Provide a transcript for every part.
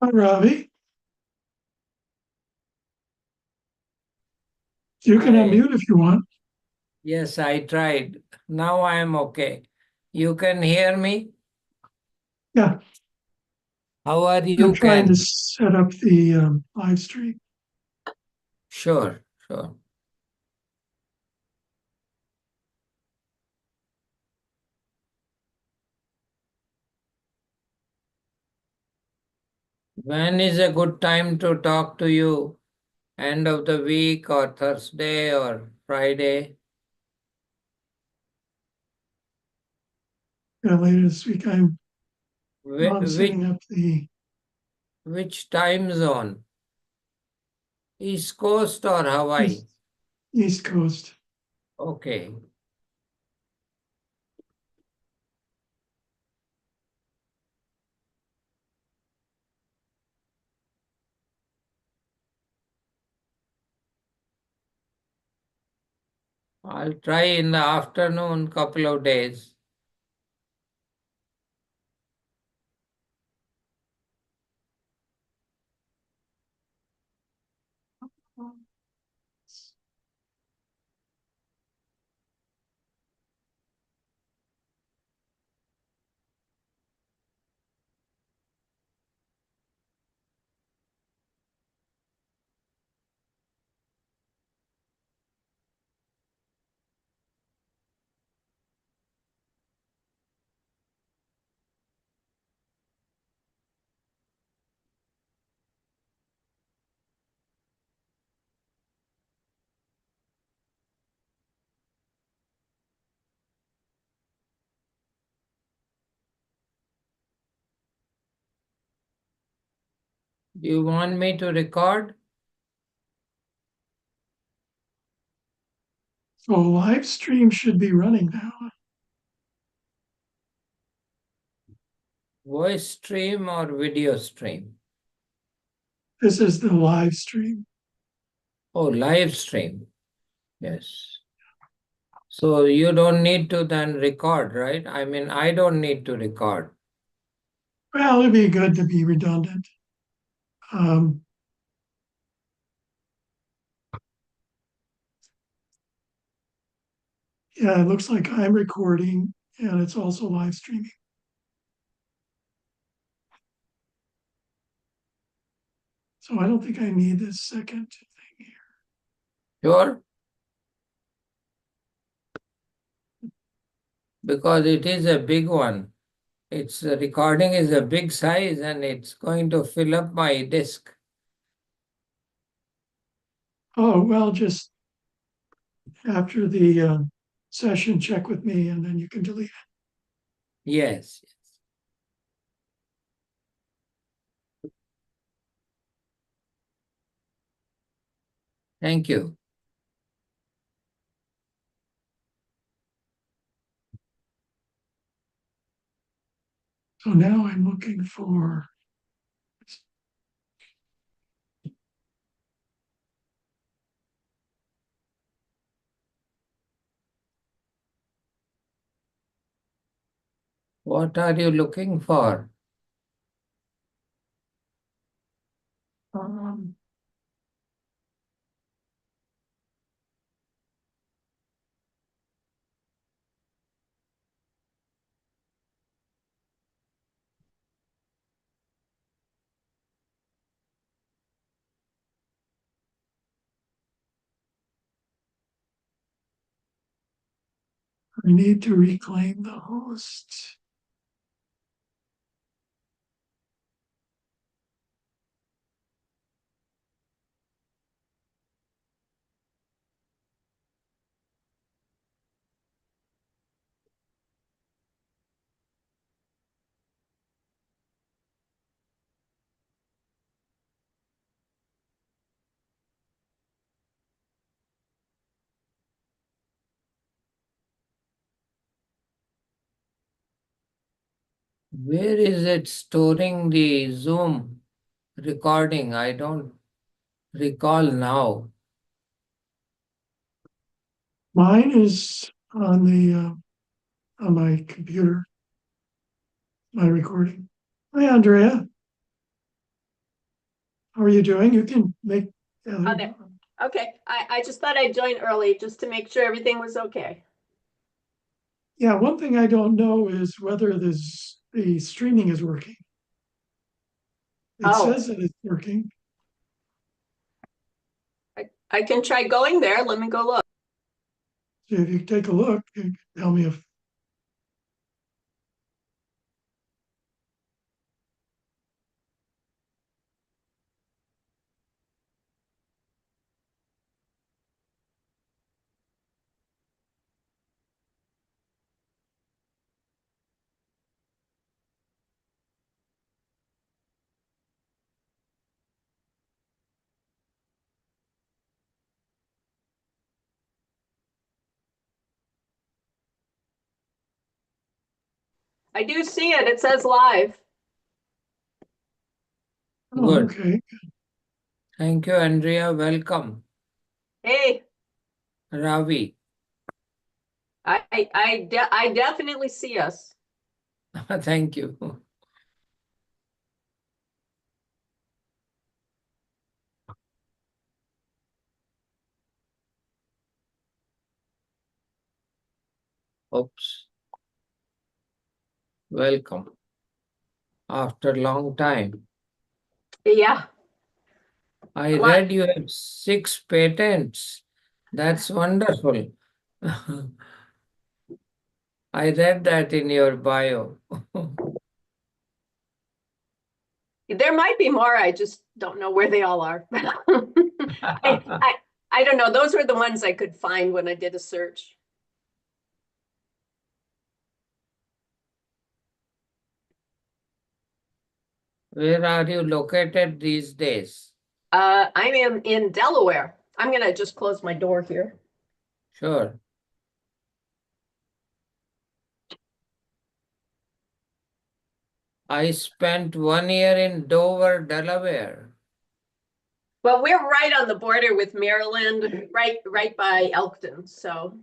Hi, Ravi. You can Hi. unmute if you want. Yes, I tried. Now I am okay. You can hear me? Yeah, How are I'm you, trying to Ken? set up the live stream. Sure, sure. When is a good time to talk to you? End of the week or Thursday or Friday? Later this week, I'm Wh- Which, setting up the which time zone? East Coast or Hawaii? East, East Coast. Okay. I'll try in the afternoon couple of days. You want me to record? So live stream should be running now. Voice stream or video stream? This is the live stream. Oh, live stream. Yes. So you don't need to then record, right? I mean, I don't need to record. Well, it'd be good to be redundant. Um, yeah, it looks like I'm recording and it's also live streaming. So I don't think I need this second thing here. Sure? Because it is a big one. It's the recording is a big size and it's going to fill up my disk. Oh, well, just after the session, check with me and then you can delete it. Yes. Thank you. So now I'm looking for What are you looking for? um, I need to reclaim the host. Where is it storing the Zoom recording? I don't recall now. Mine is on my computer, my recording. Hi, Andrea. How are you doing? You can make. Oh, there. Okay, I just thought I'd join early just to make sure everything was okay. Yeah, one thing I don't know is whether the streaming is working. It Oh, says that it's working. I can try going there. Let me go look. So if you take a look, you can tell me if. I do see it. It says live. Oh, Good. okay. Thank you, Andrea. Welcome. Hey, Ravi. I definitely see us. Thank you. Oops. Welcome. After long time. Yeah, I a lot. read you have 6 patents. That's wonderful. I read that in your bio. There might be more. I just don't know where they all are. I don't know. Those were the ones I could find when I did a search. Where are you located these days? I am in Delaware. I'm gonna just close my door here. Sure. I spent 1 year in Dover, Delaware. Well, we're right on the border with Maryland, right by Elkton. So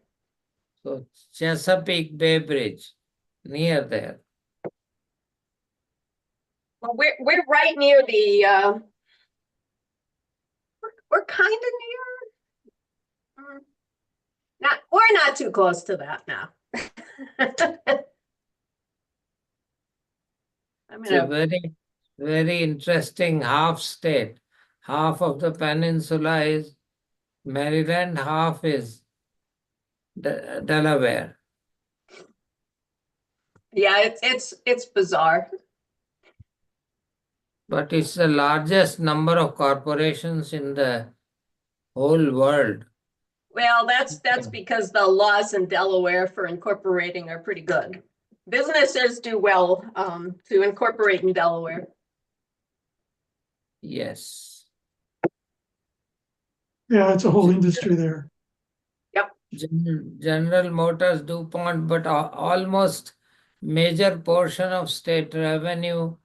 So Chesapeake Bay Bridge, near there. well, we're right near the we're kind of near. Not we're not too close to that now. I'm It's a gonna very, very interesting half state. Half of the peninsula is Maryland, half is Delaware. yeah, it's bizarre. But it's the largest number of corporations in the whole world. Well, that's because the laws in Delaware for incorporating are pretty good. Businesses do well to incorporate in Delaware. Yes. Yeah, it's a whole industry there. Yep. General Motors, DuPont, but almost major portion of state revenue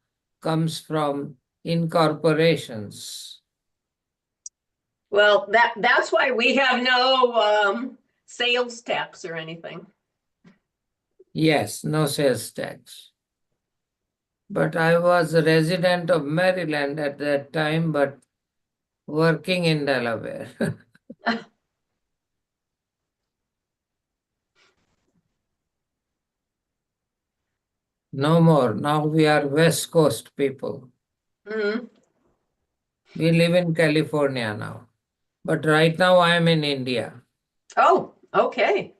comes from incorporations. Well, that's why we have no sales tax or anything. Yes, no sales tax. But I was a resident of Maryland at that time, but working in Delaware. No more. Now we are West Coast people. Mhm. We live in California now. But right now I am in India. Oh, okay.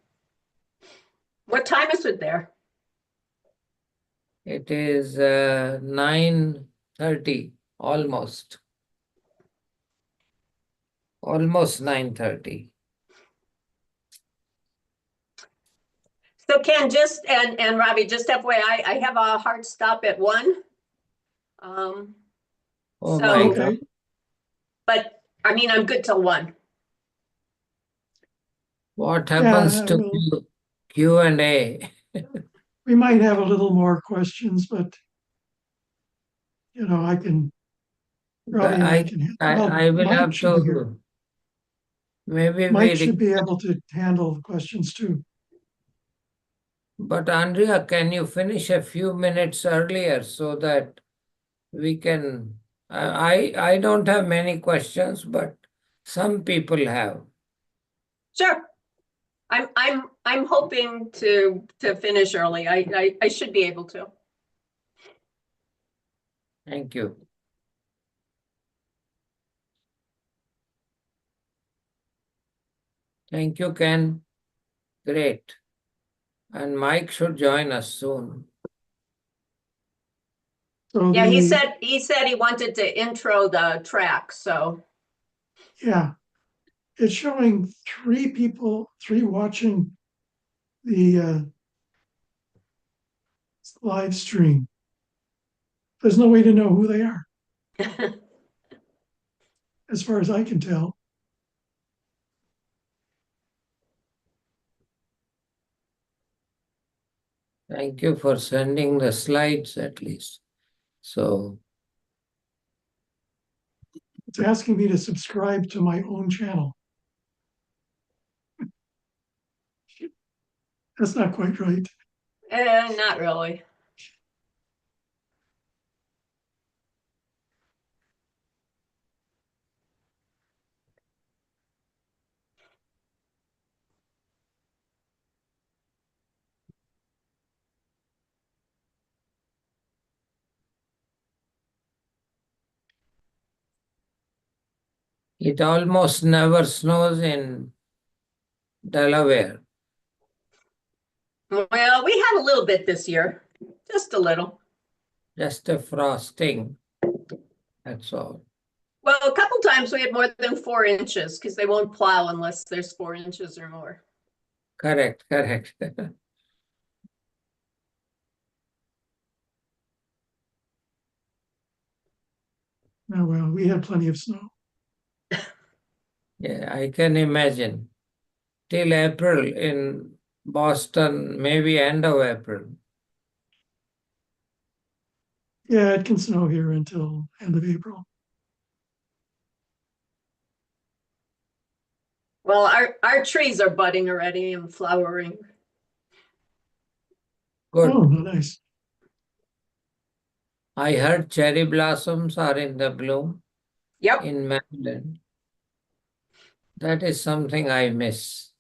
What time is it there? It is 9:30, almost. Almost 9:30. So Ken, just and Robbie, just FYI, I have a hard stop at 1. Um, Oh my so, God. Okay. but I mean, I'm good till 1. What happens Yeah, to Q&A? we might have a little more questions, but I can, Robbie and I I, can, I will Mike have should be here. to, maybe Mike we, should be able to handle the questions too. but Andrea, can you finish a few minutes earlier so that we can I don't have many questions, but some people have. Sure. I'm hoping to finish early. I should be able to. Thank you. Thank you, Ken. Great. And Mike should join us soon. So Yeah, the, he said he wanted to intro the track, so yeah, it's showing three watching the live stream. There's no way to know who they are, as far as I can tell. Thank you for sending the slides at least. So, It's asking me to subscribe to my own channel. That's not quite right. not really. it almost never snows in Delaware. Well, we had a little bit this year, just a little. Just a frosting. That's all. Well, a couple times we had more than 4 inches because they won't plow unless there's 4 inches or more. Correct, correct. Oh, well, we had plenty of snow. Yeah, I can imagine. Till April in Boston, maybe end of April. Yeah, it can snow here until end of April. Well, our trees are budding already and flowering. Oh, Good. nice. I heard cherry blossoms are in the bloom Yep. in Maryland. That is something I miss.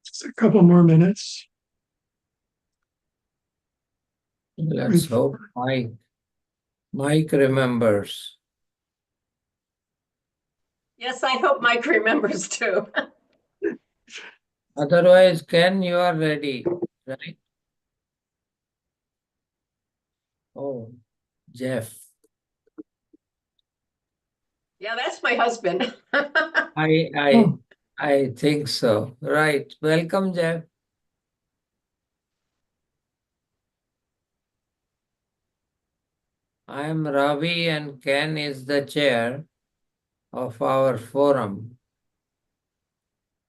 Just a couple more minutes. Let's hope Mike remembers. Yes, I hope Mike remembers too. Otherwise, Ken, you are ready, right? Oh, Jeff. Yeah, that's my husband. I Oh, I think so. Right. Welcome, Jeff. I am Ravi and Ken is the chair of our forum.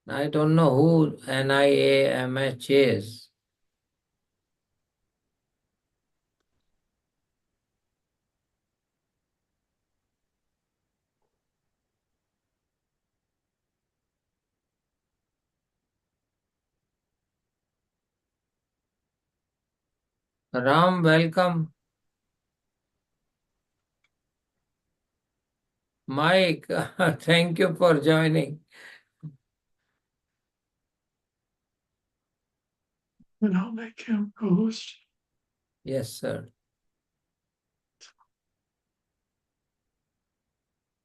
I don't know who NIAMH is. Ram, welcome. Mike, thank you for joining. and I'll make him co-host. Yes, sir.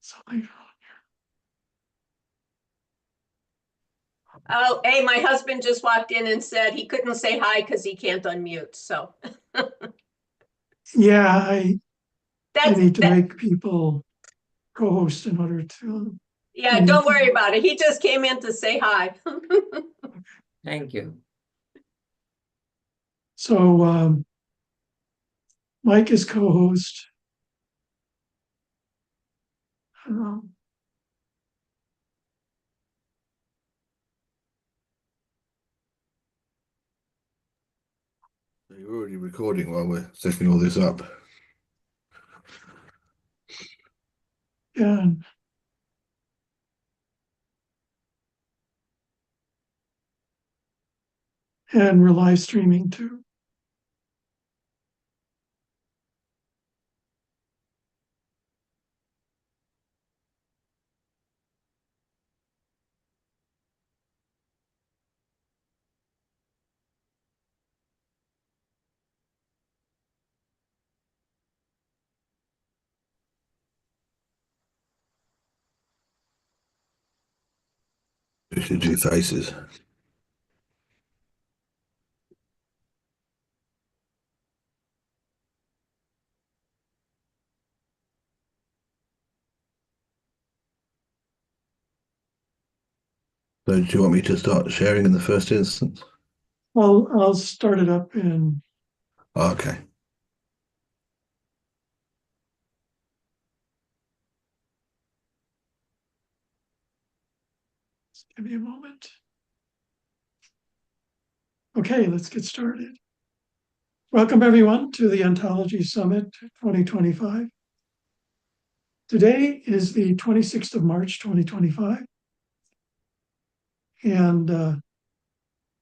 Something. Oh, hey, my husband just walked in and said he couldn't say hi because he can't unmute. So Yeah, I that's need to that. make people co-host in order to. Yeah, don't worry about it. He just came in to say hi. Thank you. So Mike is co-host. Um, So you're already recording while we're setting all this up. and we're live streaming too. We should do faces. So do you want me to start sharing in the first instance? I'll start it up and Okay. give me a moment. Okay, let's get started. Welcome everyone to the Ontology Summit 2025. Today is the 26th of March, 2025. And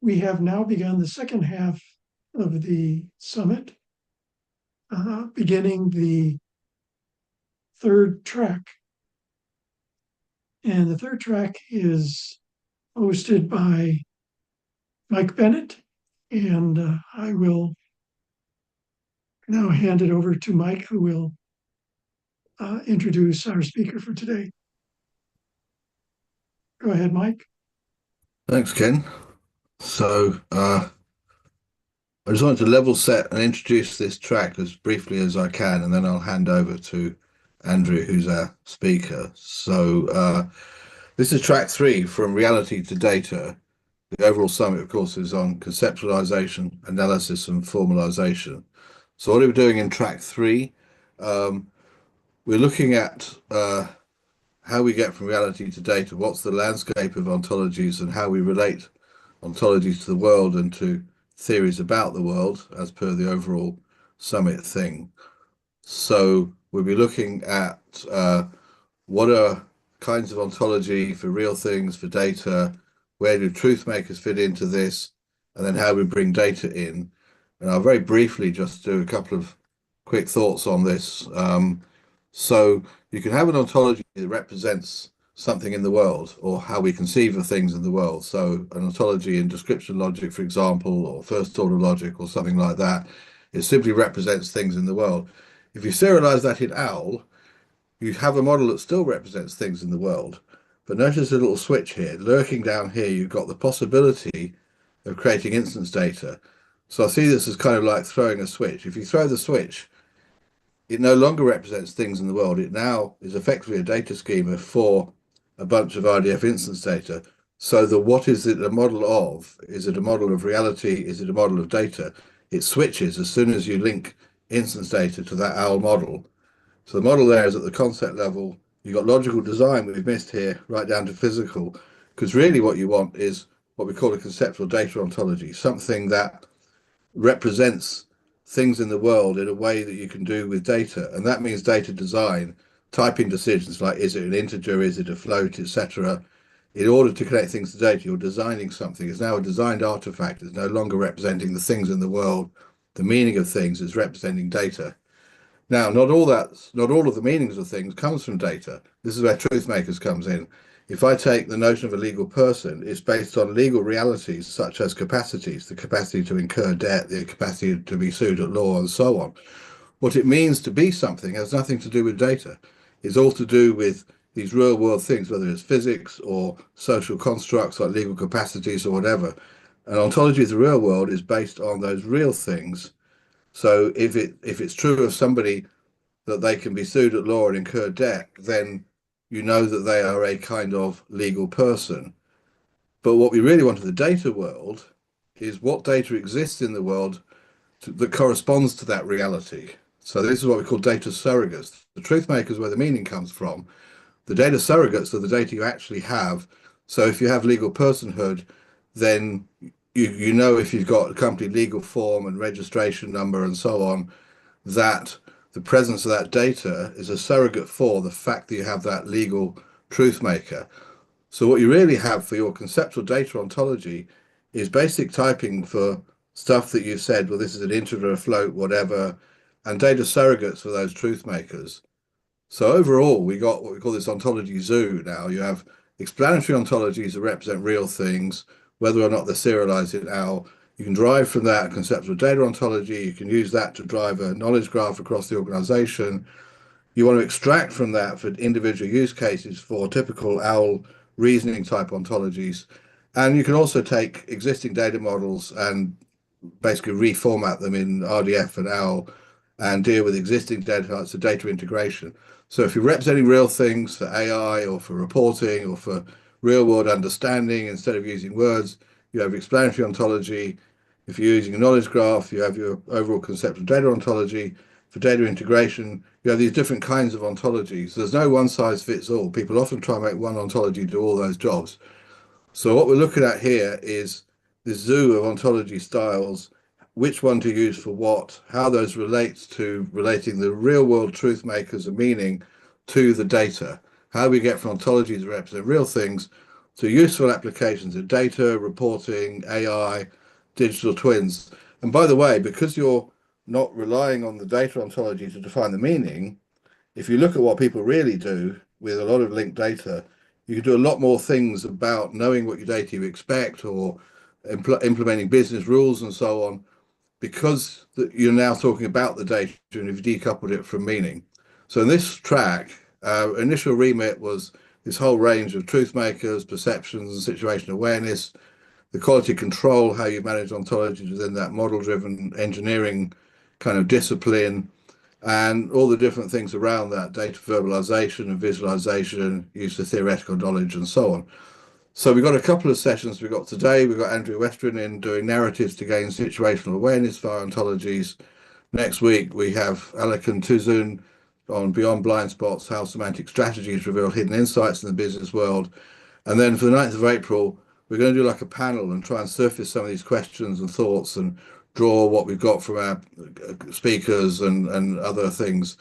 we have now begun the second half of the summit, beginning the third track. And the third track is hosted by Mike Bennett. And I will now hand it over to Mike, who will introduce our speaker for today. Go ahead, Mike. Thanks, Ken. So I just wanted to level set and introduce this track as briefly as I can, and then I'll hand over to Andrew, who's our speaker. So this is track 3, From Reality to Data. The overall summit, of course, is on conceptualization, analysis, and formalization. So what are we doing in track 3? We're looking at how we get from reality to data, what's the landscape of ontologies, and how we relate ontologies to the world and to theories about the world as per the overall summit thing. So we'll be looking at what are kinds of ontology for real things, for data, where do truth makers fit into this, and then how we bring data in. And I'll very briefly just do a couple of quick thoughts on this. So you can have an ontology that represents something in the world or how we conceive of things in the world. So an ontology in description logic, for example, or first order logic or something like that, it simply represents things in the world. If you serialize that in OWL, you have a model that still represents things in the world. But notice a little switch here. Lurking down here, you've got the possibility of creating instance data. So I see this as kind of like throwing a switch. If you throw the switch, it no longer represents things in the world. It now is effectively a data schema for a bunch of RDF instance data. So what is it a model of? Is it a model of reality? Is it a model of data? It switches as soon as you link instance data to that OWL model. So the model there is at the concept level. You've got logical design we've missed here, right down to physical, because really what you want is what we call a conceptual data ontology, something that represents things in the world in a way that you can do with data. And that means data design, typing decisions like, is it an integer, is it a float, etc. In order to connect things to data, you're designing something. It's now a designed artifact. It's no longer representing the things in the world. The meaning of things is representing data. Now, not all of the meanings of things comes from data. This is where truth makers comes in. If I take the notion of a legal person, it's based on legal realities such as capacities, the capacity to incur debt, the capacity to be sued at law, and so on. What it means to be something has nothing to do with data. It's all to do with these real world things, whether it's physics or social constructs like legal capacities or whatever. And ontology of the real world is based on those real things. So if it's true of somebody that they can be sued at law and incur debt, then you know that they are a kind of legal person. But what we really want in the data world is what data exists in the world that corresponds to that reality. So this is what we call data surrogates. The truth makers where the meaning comes from. The data surrogates are the data you actually have. So if you have legal personhood, then you know if you've got a company legal form and registration number and so on, that the presence of that data is a surrogate for the fact that you have that legal truth maker. So what you really have for your conceptual data ontology is basic typing for stuff that you said, well, this is an integer, a float, whatever, and data surrogates for those truth makers. So overall, we got what we call this ontology zoo now. You have explanatory ontologies that represent real things, whether or not they're serialized in OWL. You can derive from that a conceptual data ontology. You can use that to drive a knowledge graph across the organization. You want to extract from that for individual use cases for typical OWL reasoning type ontologies. And you can also take existing data models and basically reformat them in RDF and OWL and deal with existing data types of data integration. So if you're representing real things for AI or for reporting or for real world understanding, instead of using words, you have explanatory ontology. If you're using a knowledge graph, you have your overall conceptual data ontology. For data integration, you have these different kinds of ontologies. There's no one size fits all. People often try and make one ontology do all those jobs. So what we're looking at here is this zoo of ontology styles, which one to use for what, how those relate to relating the real world truth makers of meaning to the data, how we get from ontologies that represent real things to useful applications of data, reporting, AI, digital twins. And by the way, because you're not relying on the data ontology to define the meaning, if you look at what people really do with a lot of linked data, you can do a lot more things about knowing what your data you expect or implementing business rules and so on, because you're now talking about the data and you've decoupled it from meaning. So in this track, our initial remit was this whole range of truth makers, perceptions, and situational awareness, the quality control, how you manage ontologies within that model-driven engineering kind of discipline, and all the different things around that, data verbalization and visualization, use of theoretical knowledge, and so on. So we've got a couple of sessions we've got today. We've got Andrea Westrin in doing narratives to gain situational awareness via ontologies. Next week, we have Alec and Tuzun on Beyond Blind Spots, how semantic strategies reveal hidden insights in the business world. And then for the 9th of April, we're going to do like a panel and try and surface some of these questions and thoughts and draw what we've got from our speakers and other things.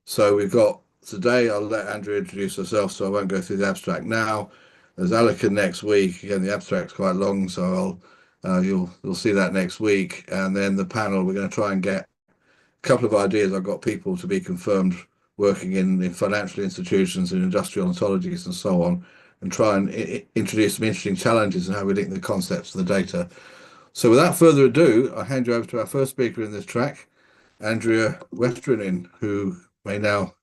So we've got today, I'll let Andrea introduce herself, so I won't go through the abstract now. There's Alika next week. Again, the abstract's quite long, so you'll see that next week. And then the panel, we're going to try and get a couple of ideas. I've got people to be confirmed working in financial institutions and industrial ontologies and so on, and try and introduce some interesting challenges in how we link the concepts to the data. So without further ado, I'll hand you over to our first speaker in this track, Andrea Westrin, who may now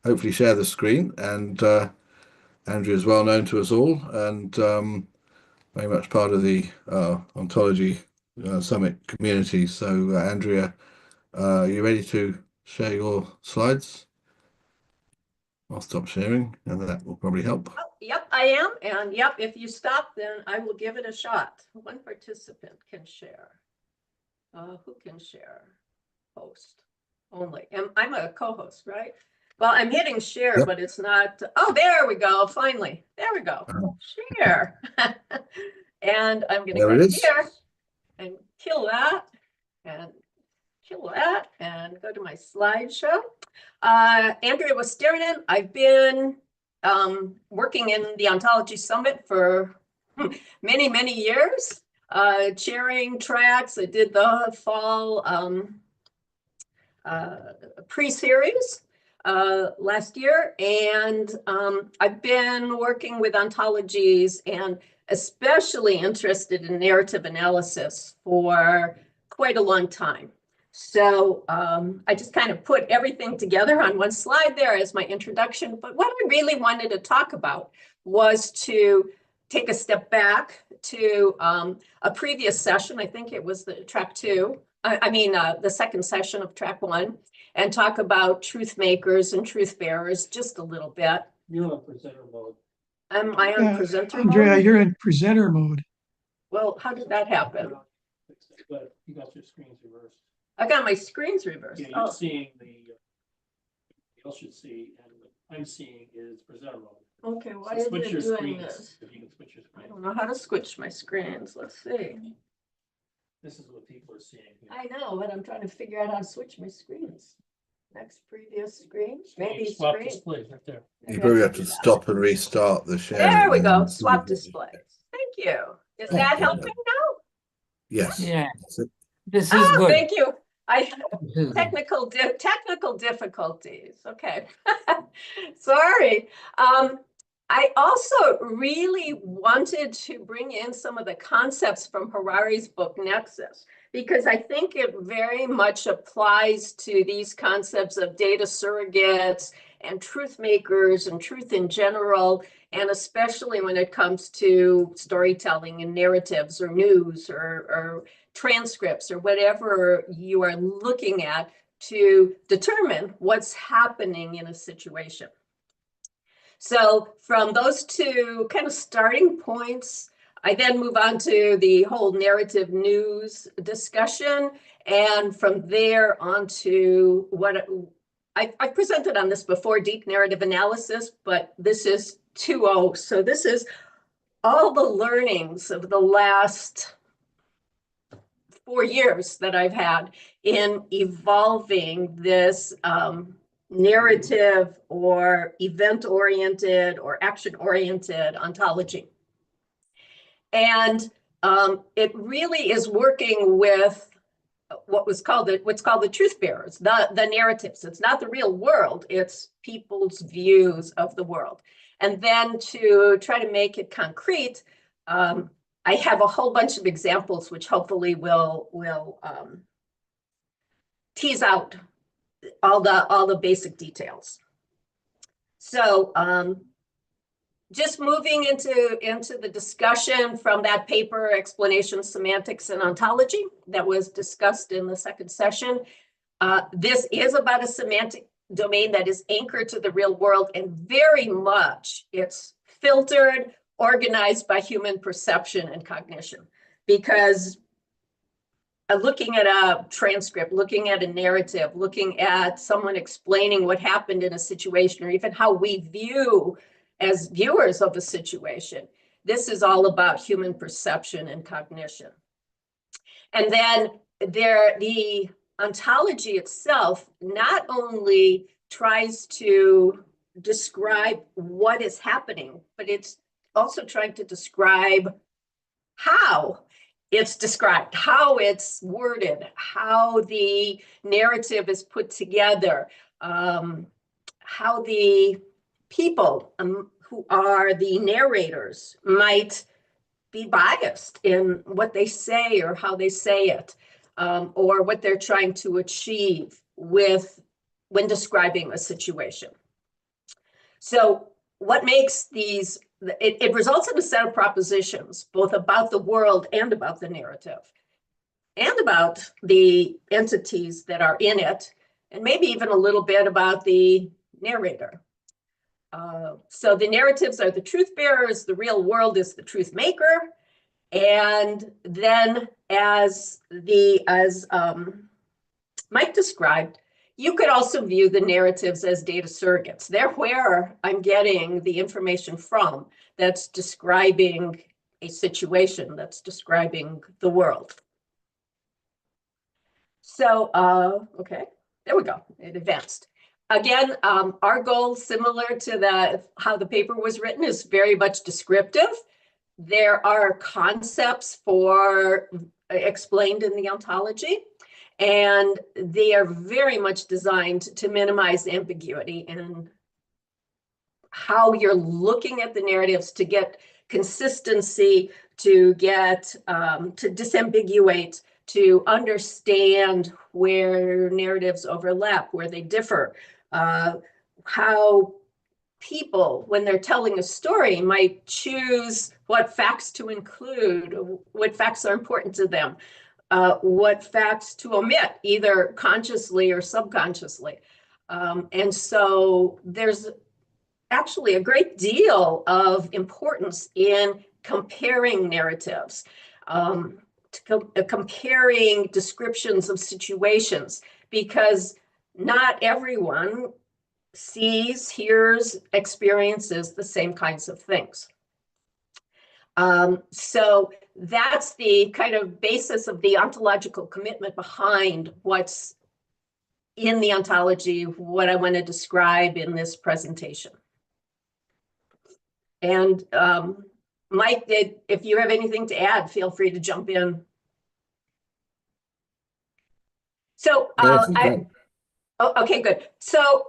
hopefully share the screen. And Andrea is well known to us all and very much part of the Ontology Summit community. So Andrea, are you ready to share your slides? I'll stop sharing and that will probably help. Oh, yep, I am. And yep, if you stop, then I will give it a shot. One participant can share. Who can share? Host only. I'm a co-host, right? Well, I'm hitting share, Yep. But it's not. Oh, there we go. Finally, there we go. Share. And I'm going to There go it is. here and kill that and go to my slideshow. Andrea Westrin. I've been working in the Ontology Summit for many, many years, chairing tracks. I did the fall pre-series last year, and I've been working with ontologies and especially interested in narrative analysis for quite a long time. So I just kind of put everything together on one slide there as my introduction. But what I really wanted to talk about was to take a step back to a previous session. I think it was the track 2. The second session of track 1, and talk about truth makers and truth bearers just a little bit. You're on presenter mode. Am I on presenter Andrea, mode? you're in presenter mode. Well, how did that happen? But you got your screens reversed. I got my screens reversed. Yeah, you're Oh, seeing you all should see, and what I'm seeing is presenter mode. okay, So why is switch it your doing screens, this? if you can switch your I screens. don't know how to switch my screens. Let's see. This is what people are seeing here. I know, but I'm trying to figure out how to switch my screens. Next previous screen, maybe Swap screen. displays right there. You Maybe I probably should have do to that. stop and restart the sharing. There we and go, then- swap displays. Thank you. Is Yeah. that helping now? Yes. Yeah, That's it. this is good. Thank you. This is good. Technical difficulties. Okay. Sorry. I also really wanted to bring in some of the concepts from Harari's book, Nexus, because I think it very much applies to these concepts of data surrogates and truth makers and truth in general, and especially when it comes to storytelling and narratives or news or transcripts or whatever you are looking at to determine what's happening in a situation. So from those two kind of starting points, I then move on to the whole narrative news discussion. And from there on to what I presented on this before, deep narrative analysis, but this is 2.0. So this is all the learnings of the last 4 years that I've had in evolving this narrative or event-oriented or action-oriented ontology. And it really is working with what's called the truth bearers, the narratives. It's not the real world, it's people's views of the world. And then to try to make it concrete, I have a whole bunch of examples which hopefully will tease out all the basic details. So just moving into the discussion from that paper, Explanation, Semantics, and Ontology, that was discussed in the second session. This is about a semantic domain that is anchored to the real world, and very much it's filtered, organized by human perception and cognition. Because looking at a transcript, looking at a narrative, looking at someone explaining what happened in a situation, or even how we view as viewers of a situation, this is all about human perception and cognition. And then the ontology itself not only tries to describe what is happening, but it's also trying to describe how it's described, how it's worded, how the narrative is put together, how the people who are the narrators might be biased in what they say or how they say it, or what they're trying to achieve when describing a situation. So what makes these, it results in a set of propositions, both about the world and about the narrative, and about the entities that are in it, and maybe even a little bit about the narrator. So the narratives are the truth bearers, the real world is the truth maker, and then as Mike described, you could also view the narratives as data surrogates. They're where I'm getting the information from that's describing a situation, that's describing the world. So, okay, there we go, it advanced. Again, our goal, similar to how the paper was written, is very much descriptive. There are concepts explained in the ontology, and they are very much designed to minimize ambiguity and how you're looking at the narratives to get consistency, to get to disambiguate, to understand where narratives overlap, where they differ, how people, when they're telling a story, might choose what facts to include, what facts are important to them, what facts to omit, either consciously or subconsciously. And so there's actually a great deal of importance in comparing narratives comparing descriptions of situations, because not everyone sees, hears, experiences the same kinds of things. So that's the kind of basis of the ontological commitment behind what's in the ontology, what I want to describe in this presentation. And Mike, if you have anything to add, feel free to jump in. So okay, good. So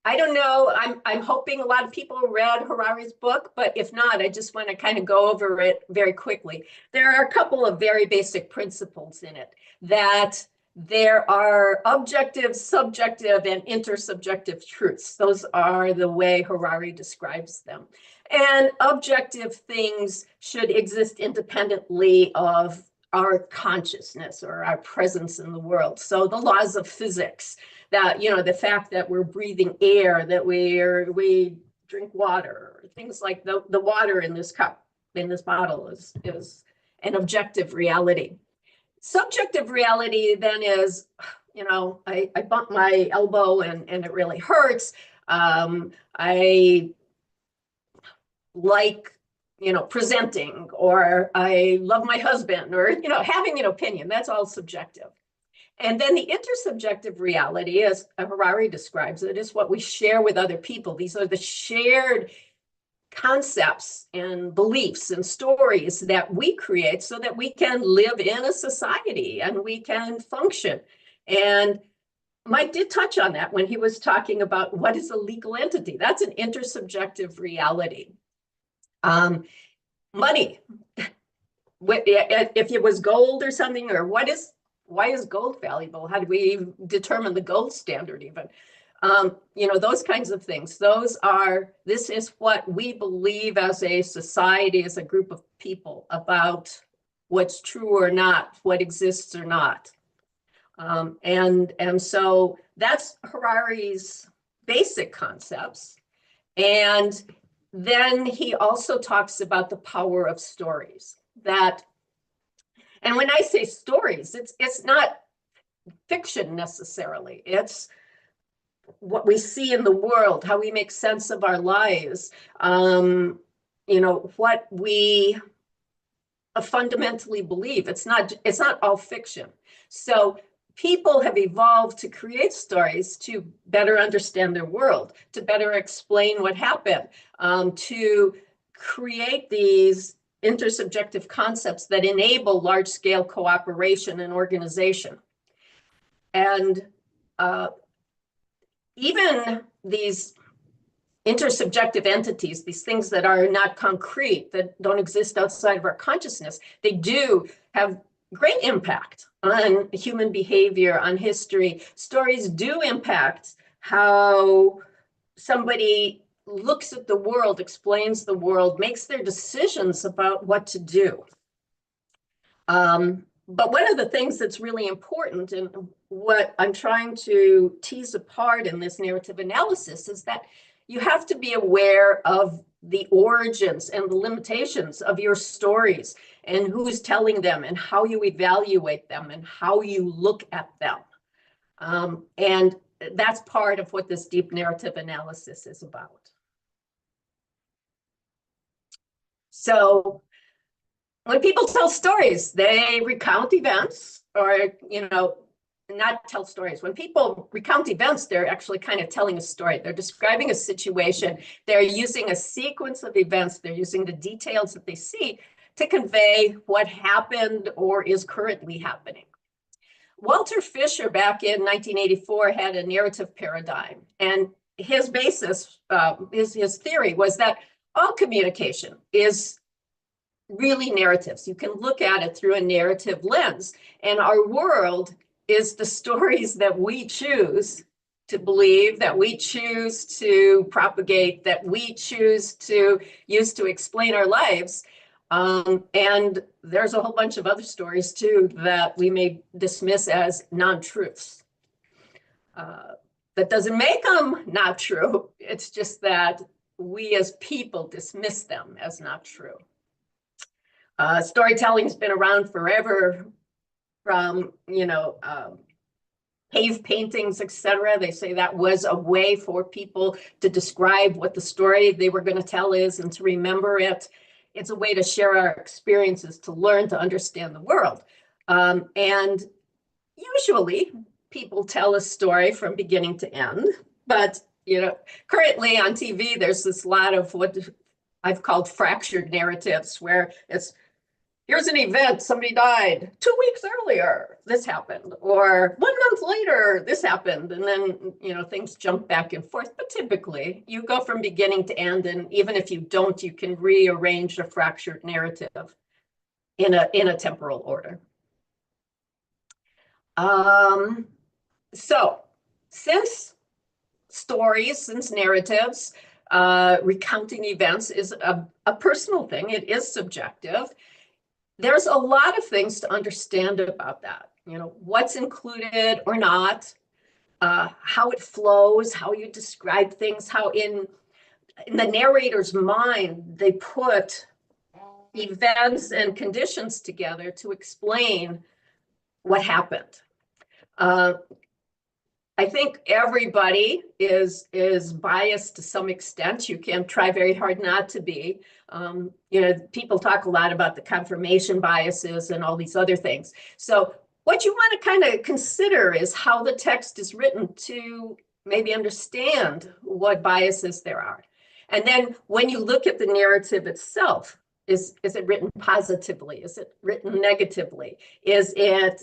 I don't know, I'm hoping a lot of people read Harari's book, but if not, I just want to kind of go over it very quickly. There are a couple of very basic principles in it, that there are objective, subjective, and intersubjective truths. Those are the way Harari describes them. And objective things should exist independently of our consciousness or our presence in the world. So the laws of physics, that, you know, the fact that we're breathing air, that we drink water, things like the water in this cup, in this bottle is an objective reality. Subjective reality then is, you know, I bumped my elbow and it really hurts. I like, you know, presenting, or I love my husband, or, you know, having an opinion. That's all subjective. And then the intersubjective reality, as Harari describes it, is what we share with other people. These are the shared concepts and beliefs and stories that we create so that we can live in a society and we can function. And Mike did touch on that when he was talking about what is a legal entity. That's an intersubjective reality. Money, if it was gold or something, or why is gold valuable? How do we determine the gold standard even? You know, those kinds of things. This is what we believe as a society, as a group of people, about what's true or not, what exists or not. And so that's Harari's basic concepts. And then he also talks about the power of stories. And when I say stories, it's not fiction necessarily. It's what we see in the world, how we make sense of our lives, you know, what we fundamentally believe. It's not all fiction. So people have evolved to create stories to better understand their world, to better explain what happened, to create these intersubjective concepts that enable large-scale cooperation and organization. And even these intersubjective entities, these things that are not concrete, that don't exist outside of our consciousness, they do have great impact on human behavior, on history. Stories do impact how somebody looks at the world, explains the world, makes their decisions about what to do. But one of the things that's really important, and what I'm trying to tease apart in this narrative analysis, is that you have to be aware of the origins and the limitations of your stories, and who's telling them, and how you evaluate them, and how you look at them. And that's part of what this deep narrative analysis is about. So when people tell stories, they recount events, or, you know, not tell stories. When people recount events, they're actually kind of telling a story. They're describing a situation. They're using a sequence of events. They're using the details that they see to convey what happened or is currently happening. Walter Fisher, back in 1984, had a narrative paradigm, and his basis, his theory was that all communication is really narratives. You can look at it through a narrative lens, and our world is the stories that we choose to believe, that we choose to propagate, that we choose to use to explain our lives. And there's a whole bunch of other stories too that we may dismiss as non-truths. That doesn't make them not true. It's just that we as people dismiss them as not true. Storytelling's been around forever, from, cave paintings, etc. They say that was a way for people to describe what the story they were going to tell is and to remember it. It's a way to share our experiences, to learn, to understand the world. And usually people tell a story from beginning to end, but currently on TV, there's this lot of what I've called fractured narratives, where it's, here's an event, somebody died 2 weeks earlier, this happened, or 1 month later, this happened, and then, things jump back and forth. But typically, you go from beginning to end, and even if you don't, you can rearrange a fractured narrative in a temporal order. So, since stories, since narratives, recounting events is a personal thing, it is subjective, there's a lot of things to understand about that. What's included or not, how it flows, how you describe things, how in the narrator's mind, they put events and conditions together to explain what happened. I think everybody is biased to some extent. You can try very hard not to be. People talk a lot about the confirmation biases and all these other things. So what you want to kind of consider is how the text is written to maybe understand what biases there are. And then when you look at the narrative itself, is it written positively? Is it written negatively? Is it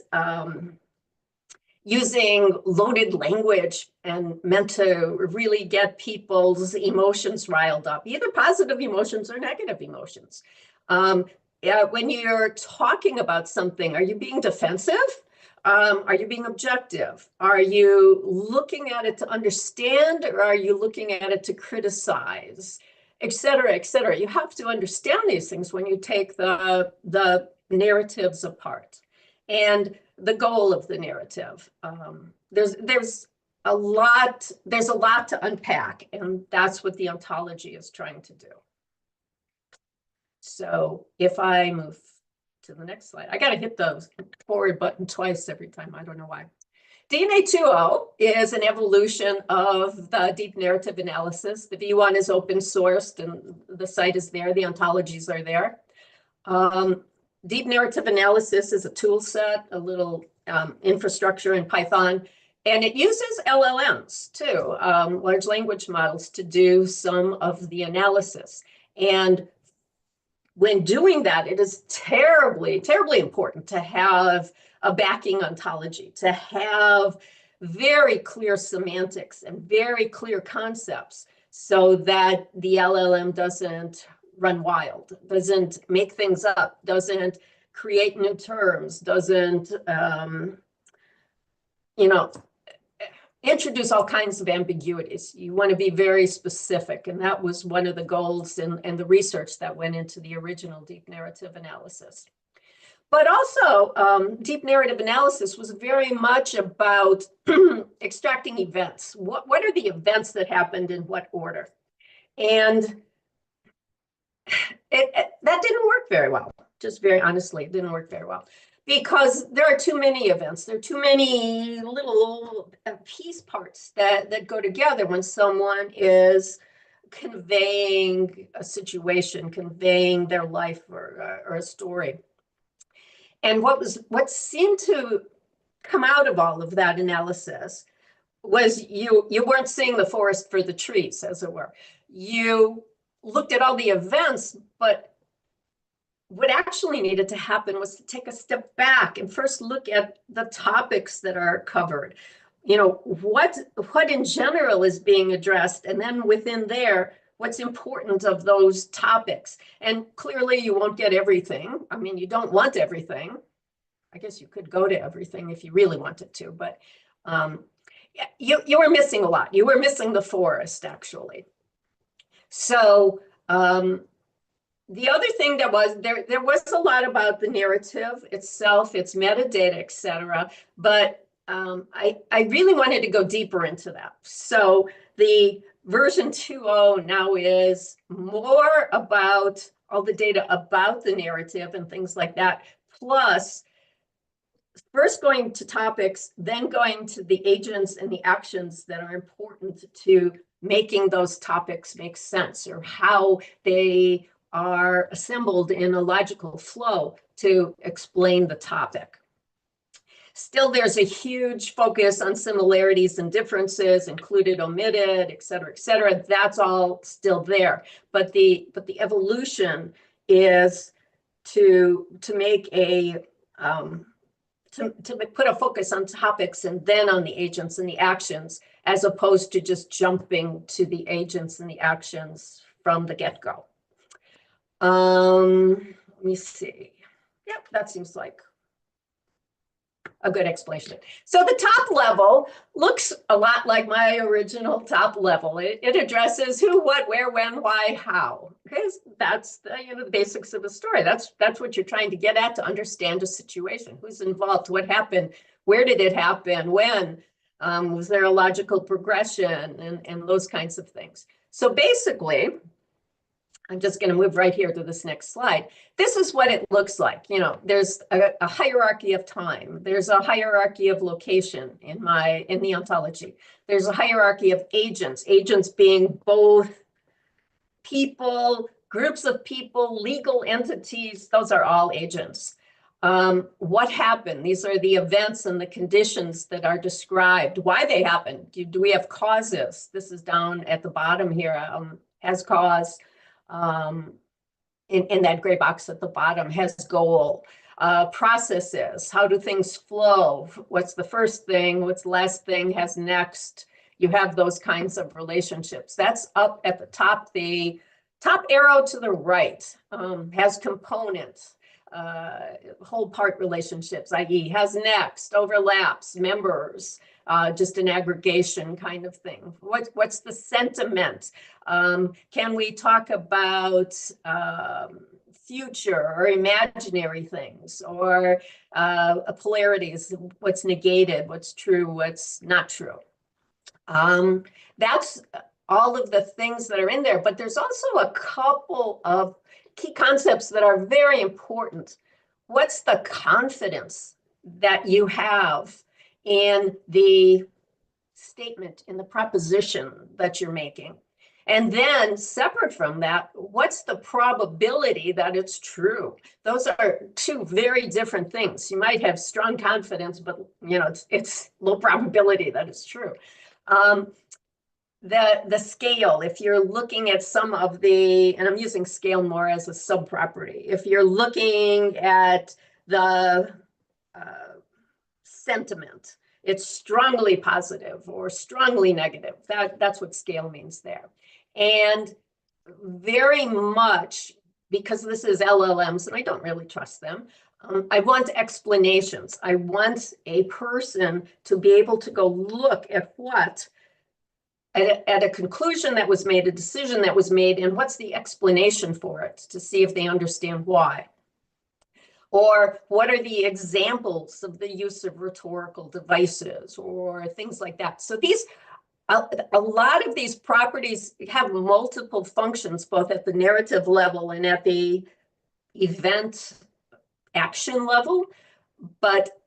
using loaded language and meant to really get people's emotions riled up, either positive emotions or negative emotions? When you're talking about something, are you being defensive? Are you being objective? Are you looking at it to understand, or are you looking at it to criticize, et cetera, et cetera? You have to understand these things when you take the narratives apart. And the goal of the narrative. There's a lot to unpack, and that's what the ontology is trying to do. So if I move to the next slide, I got to hit the forward button twice every time. I don't know why. DNA 2.0 is an evolution of the deep narrative analysis. The V1 is open sourced, and the site is there. The ontologies are there. Deep narrative analysis is a tool set, a little infrastructure in Python, and it uses LLMs too, large language models, to do some of the analysis. And when doing that, it is terribly, terribly important to have a backing ontology, to have very clear semantics and very clear concepts, so that the LLM doesn't run wild, doesn't make things up, doesn't create new terms, doesn't, introduce all kinds of ambiguities. You want to be very specific, and that was one of the goals and the research that went into the original deep narrative analysis. But also, deep narrative analysis was very much about extracting events. What are the events that happened in what order? And that didn't work very well. Just very honestly, it didn't work very well, because there are too many events. There are too many little piece parts that go together when someone is conveying a situation, conveying their life or a story. And what seemed to come out of all of that analysis was you weren't seeing the forest for the trees, as it were. You looked at all the events, but what actually needed to happen was to take a step back and first look at the topics that are covered. What in general is being addressed, and then within there, what's important of those topics. And clearly you won't get everything. I mean, you don't want everything. I guess you could go to everything if you really wanted to, but you were missing a lot. You were missing the forest, actually. So the other thing that was there was a lot about the narrative itself, its metadata, etc. But I really wanted to go deeper into that. So the version 2.0 now is more about all the data about the narrative and things like that, plus first going to topics, then going to the agents and the actions that are important to making those topics make sense, or how they are assembled in a logical flow to explain the topic. Still, there's a huge focus on similarities and differences, included, omitted, et cetera, et cetera. That's all still there. But the evolution is to make a to put a focus on topics and then on the agents and the actions, as opposed to just jumping to the agents and the actions from the get-go. Let me see. Yep, that seems like a good explanation. So the top level looks a lot like my original top level. It addresses who, what, where, when, why, how. Okay, that's the, the basics of the story. That's what you're trying to get at, to understand a situation. Who's involved? What happened? Where did it happen? When? Was there a logical progression? And those kinds of things. So basically, I'm just going to move right here to this next slide. This is what it looks like. There's a hierarchy of time. There's a hierarchy of location in the ontology. There's a hierarchy of agents being both people, groups of people, legal entities. Those are all agents. What happened? These are the events and the conditions that are described. Why they happened? Do we have causes? This is down at the bottom here, has cause. In that gray box at the bottom, has goal, processes, how do things flow, what's the first thing, what's the last thing, has next. You have those kinds of relationships. That's up at the top. The top arrow to the right has components, whole part relationships, i.e. has next, overlaps, members, just an aggregation kind of thing. What's the sentiment? Can we talk about future or imaginary things, or polarities, what's negated, what's true, what's not true? That's all of the things that are in there, but there's also a couple of key concepts that are very important. What's the confidence that you have in the statement, in the proposition that you're making? And then separate from that, what's the probability that it's true? Those are two very different things. You might have strong confidence, but it's low probability that it's true. The scale, if you're looking at some of the, and I'm using scale more as a sub-property, if you're looking at the sentiment, it's strongly positive or strongly negative. That's what scale means there. And very much, because this is LLMs and I don't really trust them, I want explanations. I want a person to be able to go look at what, at a conclusion that was made, a decision that was made, and what's the explanation for it, to see if they understand why. Or what are the examples of the use of rhetorical devices or things like that. So these, a lot of these properties have multiple functions, both at the narrative level and at the event action level, but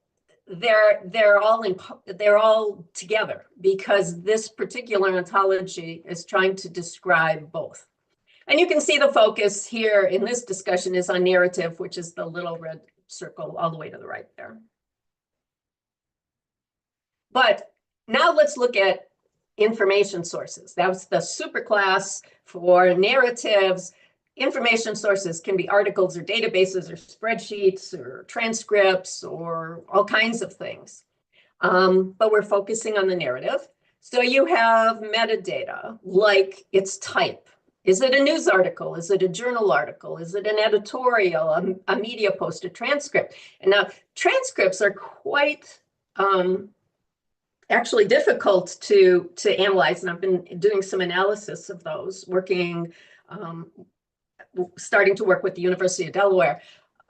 they're all together, because this particular ontology is trying to describe both. And you can see the focus here in this discussion is on narrative, which is the little red circle all the way to the right there. But now let's look at information sources. That was the superclass for narratives. Information sources can be articles or databases or spreadsheets or transcripts or all kinds of things. But we're focusing on the narrative. So you have metadata, like its type. Is it a news article? Is it a journal article? Is it an editorial, a media post, a transcript? And now transcripts are quite actually difficult to analyze. And I've been doing some analysis of those, starting to work with the University of Delaware.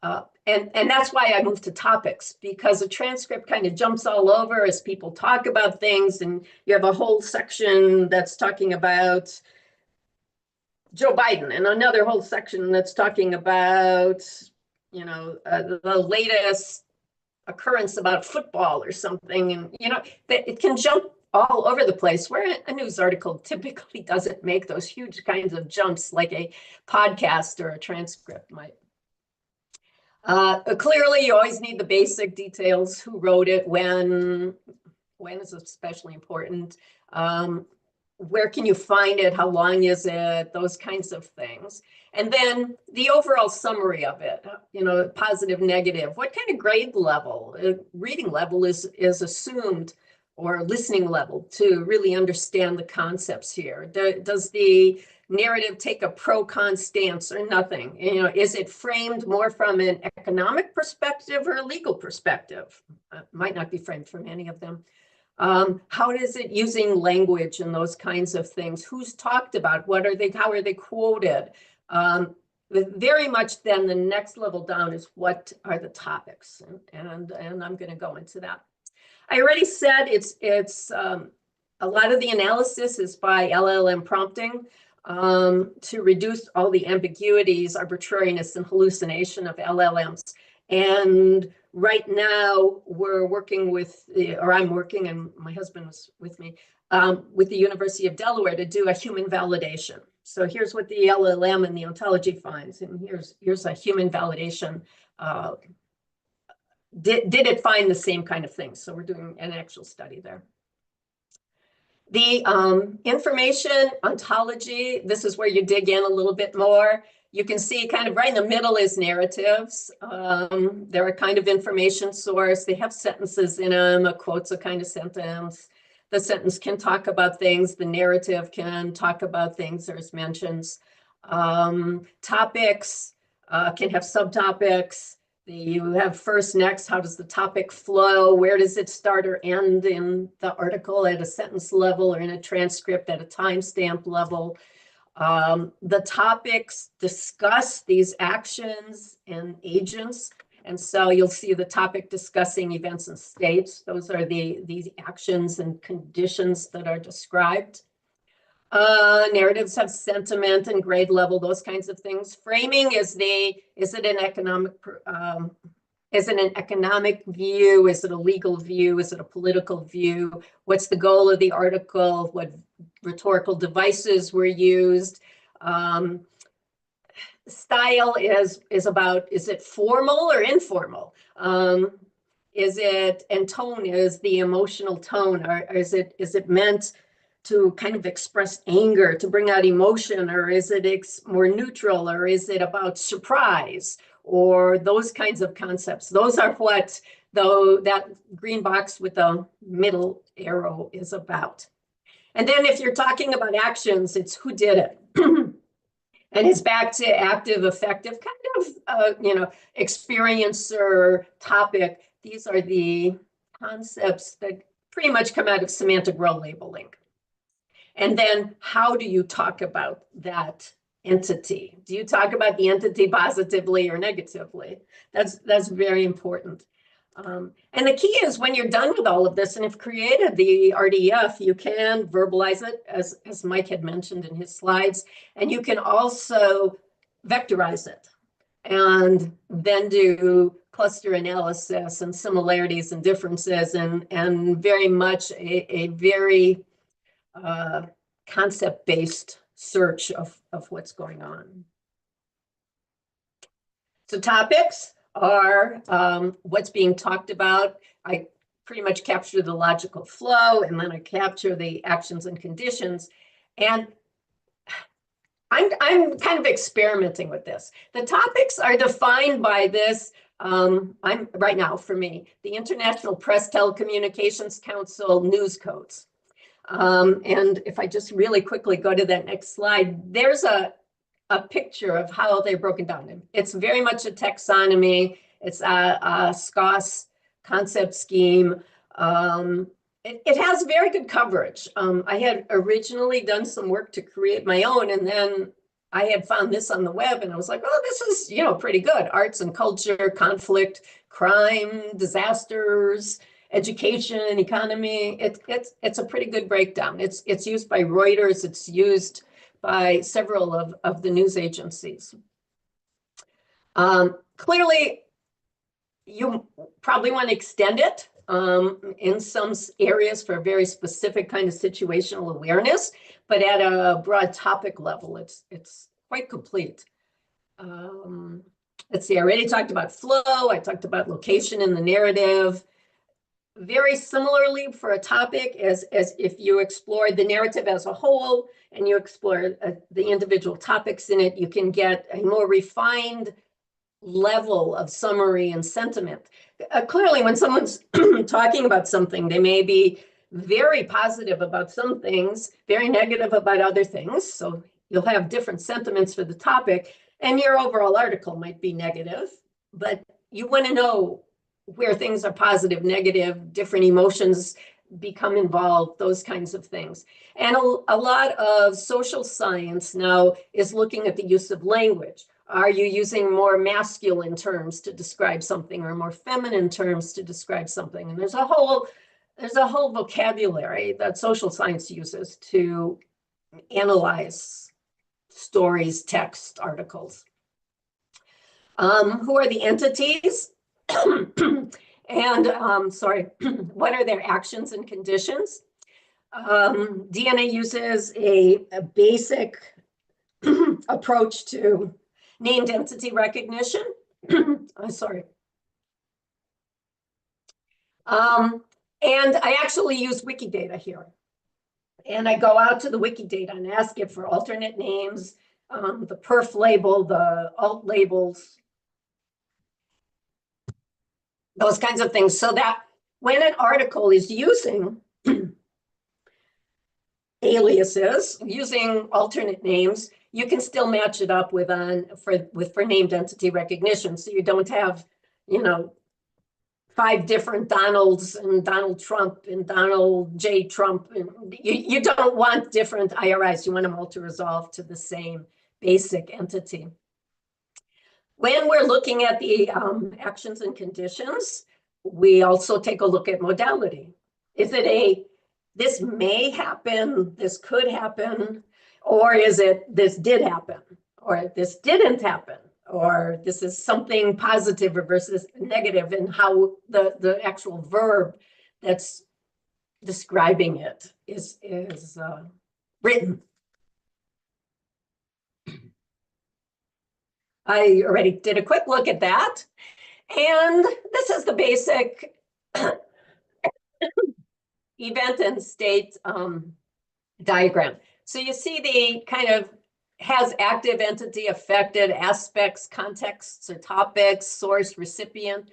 And that's why I moved to topics, because a transcript kind of jumps all over as people talk about things. And you have a whole section that's talking about Joe Biden, and another whole section that's talking about, the latest occurrence about football or something. And, that it can jump all over the place, where a news article typically doesn't make those huge kinds of jumps like a podcast or a transcript might. Clearly, you always need the basic details: who wrote it, when is especially important, where can you find it, how long is it, those kinds of things. And then the overall summary of it, positive, negative, what kind of grade level, reading level is assumed, or listening level, to really understand the concepts here. Does the narrative take a pro-con stance or nothing? Is it framed more from an economic perspective or a legal perspective? Might not be framed from any of them. How is it using language and those kinds of things? Who's talked about? How are they quoted? Very much then the next level down is, what are the topics? And I'm going to go into that. I already said it's a lot of the analysis is by LLM prompting, to reduce all the ambiguities, arbitrariness, and hallucination of LLMs. And right now we're working with I'm working, and my husband was with me, with the University of Delaware to do a human validation. So here's what the LLM and the ontology finds, and here's a human validation. Did it find the same kind of things? So we're doing an actual study there. The information ontology, this is where you dig in a little bit more. You can see kind of right in the middle is narratives. They're a kind of information source. They have sentences in them. A quote's a kind of sentence. The sentence can talk about things. The narrative can talk about things. There's mentions. Topics can have subtopics. You have first, next. How does the topic flow? Where does it start or end in the article, at a sentence level or in a transcript at a timestamp level? The topics discuss these actions and agents. And so you'll see the topic discussing events and states. Those are these actions and conditions that are described. Narratives have sentiment and grade level, those kinds of things. Framing is it an economic view? Is it a legal view? Is it a political view? What's the goal of the article? What rhetorical devices were used? Style is about, is it formal or informal? And tone is the emotional tone, or is it meant to kind of express anger, to bring out emotion, or is it more neutral, or is it about surprise, or those kinds of concepts? Those are what that green box with the middle arrow is about. And then if you're talking about actions, it's who did it. And it's back to active, effective, kind of, experiencer, topic. These are the concepts that pretty much come out of semantic role labeling. And then how do you talk about that entity? Do you talk about the entity positively or negatively? That's very important. And the key is, when you're done with all of this and have created the RDF, you can verbalize it, as Mike had mentioned in his slides, and you can also vectorize it and then do cluster analysis and similarities and differences, and very much a very concept-based search of what's going on. So topics are what's being talked about. I pretty much capture the logical flow, and then I capture the actions and conditions. And I'm kind of experimenting with this. The topics are defined by this. I'm right now, for me, the International Press Telecommunications Council news codes. And if I just really quickly go to that next slide, there's a picture of how they're broken down. It's very much a taxonomy. It's a SCOS concept scheme. It has very good coverage. I had originally done some work to create my own, and then I had found this on the web, and I was like, oh, this is, pretty good. Arts and culture, conflict, crime, disasters, education, economy. It's a pretty good breakdown. It's used by Reuters. It's used by several of the news agencies. Clearly, you probably want to extend it in some areas for a very specific kind of situational awareness, but at a broad topic level, it's quite complete. Let's see, I already talked about flow. I talked about location in the narrative. Very similarly for a topic as if you explore the narrative as a whole and you explore the individual topics in it, you can get a more refined level of summary and sentiment. Clearly, when someone's talking about something, they may be very positive about some things, very negative about other things. So you'll have different sentiments for the topic, and your overall article might be negative, but you want to know where things are positive, negative, different emotions become involved, those kinds of things. And a lot of social science now is looking at the use of language. Are you using more masculine terms to describe something or more feminine terms to describe something? And there's a whole vocabulary that social science uses to analyze stories, text, articles. Who are the entities? And sorry, what are their actions and conditions? DNA uses a basic approach to named entity recognition. Sorry. And I actually use Wikidata here. And I go out to the Wikidata and ask it for alternate names, the perf label, the alt labels, those kinds of things, so that when an article is using aliases, using alternate names, you can still match it up with for named entity recognition. So you don't have, 5 different Donalds and Donald Trump and Donald J. Trump. And you don't want different IRIs. You want them all to resolve to the same basic entity. When we're looking at the actions and conditions, we also take a look at modality. Is it this may happen, this could happen, or is it this did happen, or this didn't happen, or this is something positive versus negative in how the actual verb that's describing it is written. I already did a quick look at that. And this is the basic event and state diagram. So you see the kind of has active entity, affected, aspects, contexts or topics, source, recipient.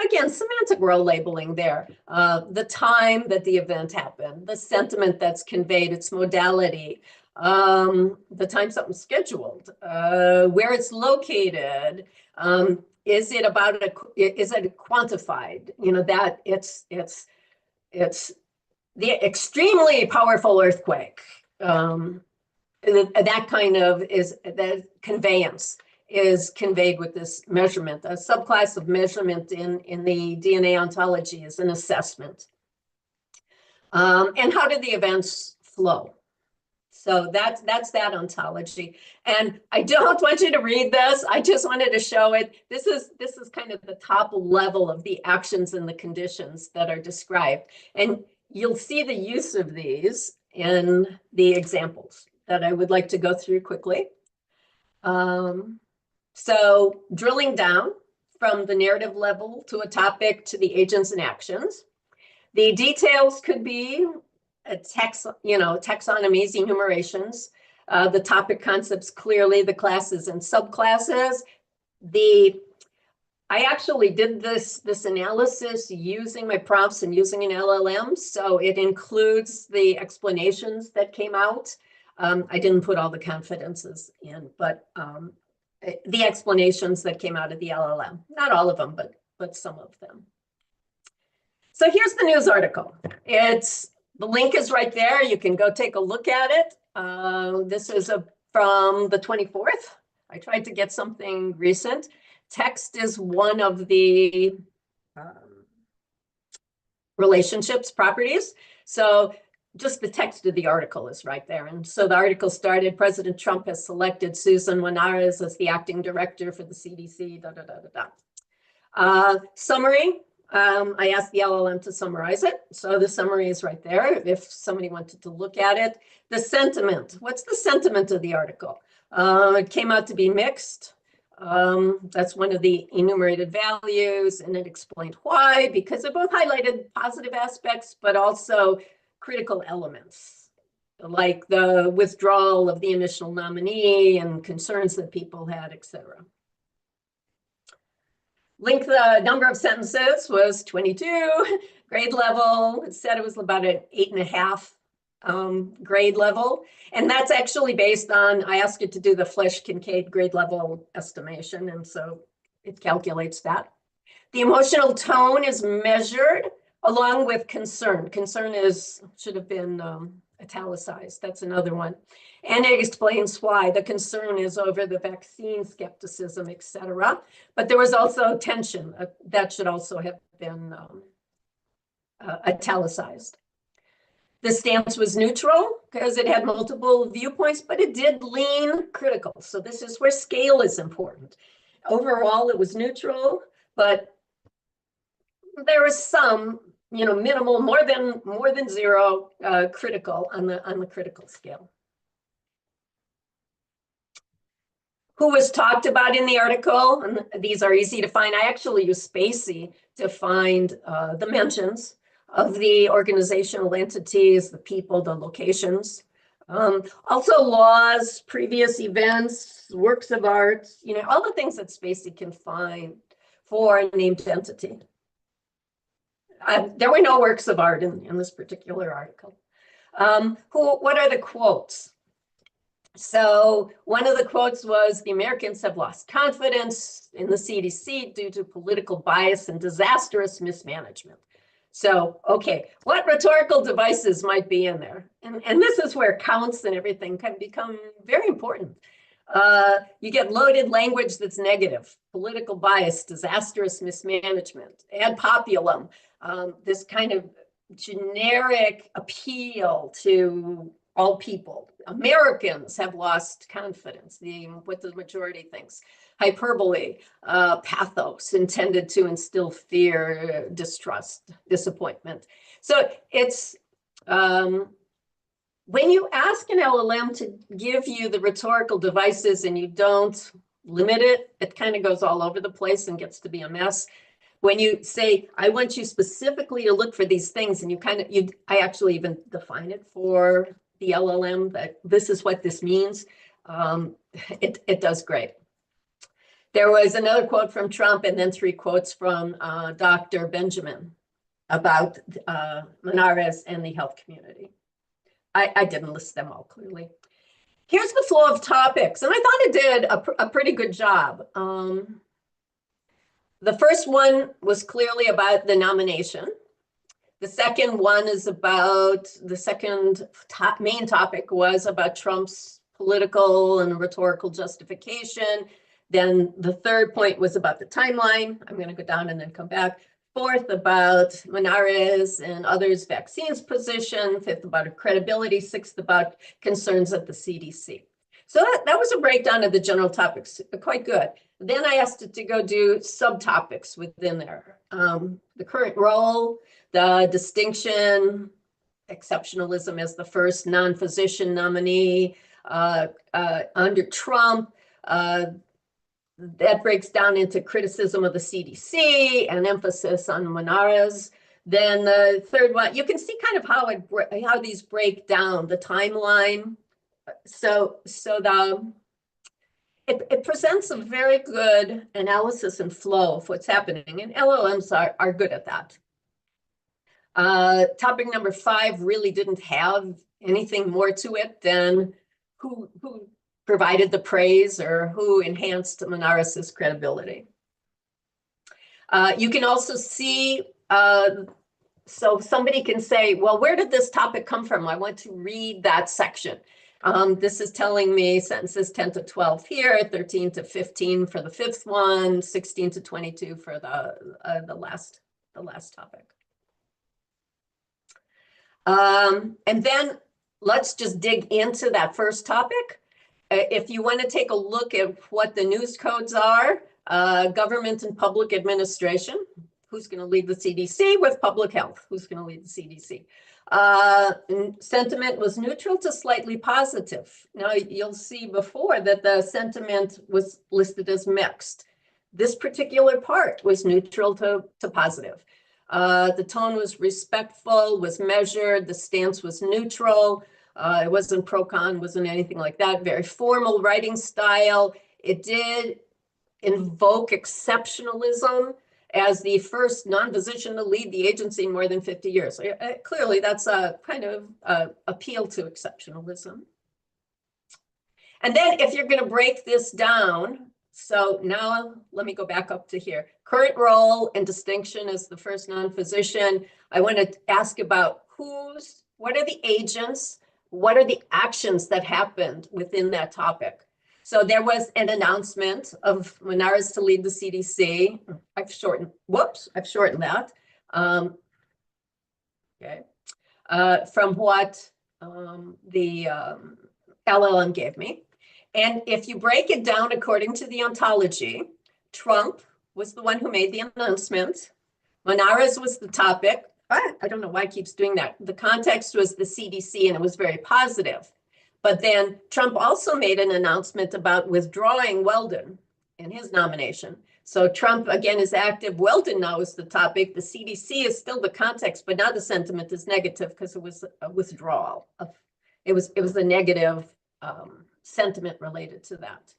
Again, semantic role labeling there. The time that the event happened, the sentiment that's conveyed, its modality, the time something's scheduled, where it's located, is it quantified? That it's the extremely powerful earthquake. That kind of that conveyance is conveyed with this measurement. A subclass of measurement in the DNA ontology is an assessment. And how did the events flow? So that's that ontology. And I don't want you to read this. I just wanted to show it. This is kind of the top level of the actions and the conditions that are described. And you'll see the use of these in the examples that I would like to go through quickly. So drilling down from the narrative level to a topic to the agents and actions. The details could be a taxonomies, enumerations, the topic concepts, clearly the classes and subclasses. I actually did this analysis using my prompts and using an LLM, so it includes the explanations that came out. I didn't put all the confidences in, but the explanations that came out of the LLM, not all of them, but some of them. So here's the news article. The link is right there. You can go take a look at it. This is from the 24th. I tried to get something recent. Text is one of the relationships properties. So just the text of the article is right there. And so the article started, President Trump has selected Susan Linares as the acting director for the CDC, da, da, da, da, da. Summary, I asked the LLM to summarize it. So the summary is right there if somebody wanted to look at it. The sentiment, what's the sentiment of the article? It came out to be mixed. That's one of the enumerated values, and it explained why, because it both highlighted positive aspects, but also critical elements, like the withdrawal of the initial nominee and concerns that people had, etc. Length, the number of sentences was 22. Grade level, it said it was about an 8.5 grade level. And that's actually based on, I asked it to do the Flesch-Kincaid grade level estimation. And so it calculates that. The emotional tone is measured along with concern. Concern should have been italicized. That's another one. And it explains why. The concern is over the vaccine skepticism, etc. But there was also tension. That should also have been italicized. The stance was neutral because it had multiple viewpoints, but it did lean critical. So this is where scale is important. Overall, it was neutral, but there was some, minimal, more than zero, critical on the critical scale. Who was talked about in the article? And these are easy to find. I actually use Spacey to find the mentions of the organizational entities, the people, the locations. Also laws, previous events, works of art, all the things that Spacey can find for a named entity. There were no works of art in this particular article. What are the quotes? So one of the quotes was, the Americans have lost confidence in the CDC due to political bias and disastrous mismanagement. So, okay, what rhetorical devices might be in there? And this is where counts and everything can become very important. You get loaded language that's negative, political bias, disastrous mismanagement, ad populum, this kind of generic appeal to all people. Americans have lost confidence, what the majority thinks. Hyperbole, pathos, intended to instill fear, distrust, disappointment. So it's, when you ask an LLM to give you the rhetorical devices and you don't limit it, it kind of goes all over the place and gets to be a mess. When you say, I want you specifically to look for these things, and I actually even define it for the LLM that this is what this means, it does great. There was another quote from Trump and then 3 quotes from Dr. Benjamin about Linares and the health community. I didn't list them all clearly. Here's the flow of topics, and I thought it did a pretty good job. The first one was clearly about the nomination. The second one is about, the second main topic was about Trump's political and rhetorical justification. Then the third point was about the timeline. I'm going to go down and then come back. Fourth, about Linares and others' vaccines position. Fifth, about credibility. Sixth, about concerns at the CDC. So that was a breakdown of the general topics, quite good. Then I asked it to go do subtopics within there. The current role, the distinction, exceptionalism as the first non-physician nominee under Trump. That breaks down into criticism of the CDC and emphasis on Linares. Then the third one, you can see kind of how these break down, the timeline. So it presents a very good analysis and flow of what's happening, and LLMs are good at that. Topic number 5 really didn't have anything more to it than who provided the praise or who enhanced Linares' credibility. You can also see, so somebody can say, well, where did this topic come from? I want to read that section. This is telling me sentences 10 to 12 here, 13 to 15 for the 5th one, 16 to 22 for the last topic. And then let's just dig into that first topic. If you want to take a look at what the news codes are, government and public administration, who's going to lead the CDC with public health? Who's going to lead the CDC? Sentiment was neutral to slightly positive. Now you'll see before that the sentiment was listed as mixed. This particular part was neutral to positive. The tone was respectful, was measured, the stance was neutral. It wasn't pro-con, wasn't anything like that. Very formal writing style. It did invoke exceptionalism as the first non-physician to lead the agency in more than 50 years. Clearly, that's a kind of appeal to exceptionalism. And then if you're going to break this down, so now let me go back up to here. Current role and distinction as the first non-physician. I want to ask about what are the agents? What are the actions that happened within that topic? So there was an announcement of Menarez to lead the CDC. I've shortened that. From what the LLM gave me. And if you break it down according to the ontology, Trump was the one who made the announcement. Menarez was the topic. I don't know why it keeps doing that. The context was the CDC, and it was very positive. But then Trump also made an announcement about withdrawing Weldon in his nomination. So Trump, again, is active. Weldon now is the topic. The CDC is still the context, but now the sentiment is negative because it was a withdrawal. It was a negative sentiment related to that.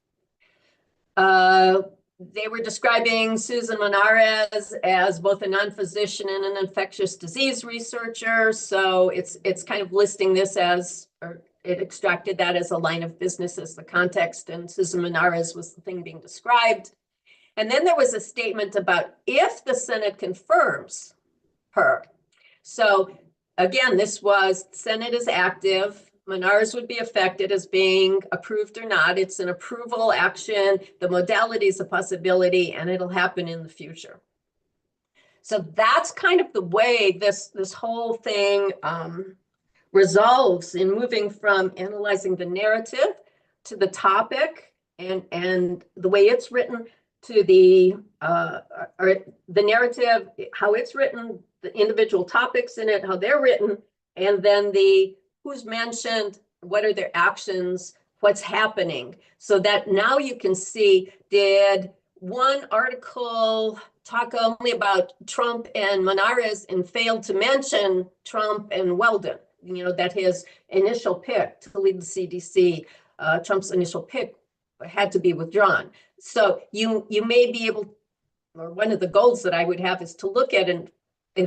They were describing Susan Menarez as both a non-physician and an infectious disease researcher. So it's kind of listing this as, or it extracted that as a line of business as the context, and Susan Menarez was the thing being described. And then there was a statement about if the Senate confirms her. So again, this was, Senate is active. Menarez would be affected as being approved or not. It's an approval action. The modality is a possibility, and it'll happen in the future. So that's kind of the way this whole thing resolves in moving from analyzing the narrative to the topic and the way it's written to the narrative, how it's written, the individual topics in it, how they're written, and then the who's mentioned, what are their actions, what's happening, so that now you can see, did one article talk only about Trump and Menarez and failed to mention Trump and Weldon? You know, that his initial pick to lead the CDC, Trump's initial pick had to be withdrawn. So you may be able, or one of the goals that I would have is to look at an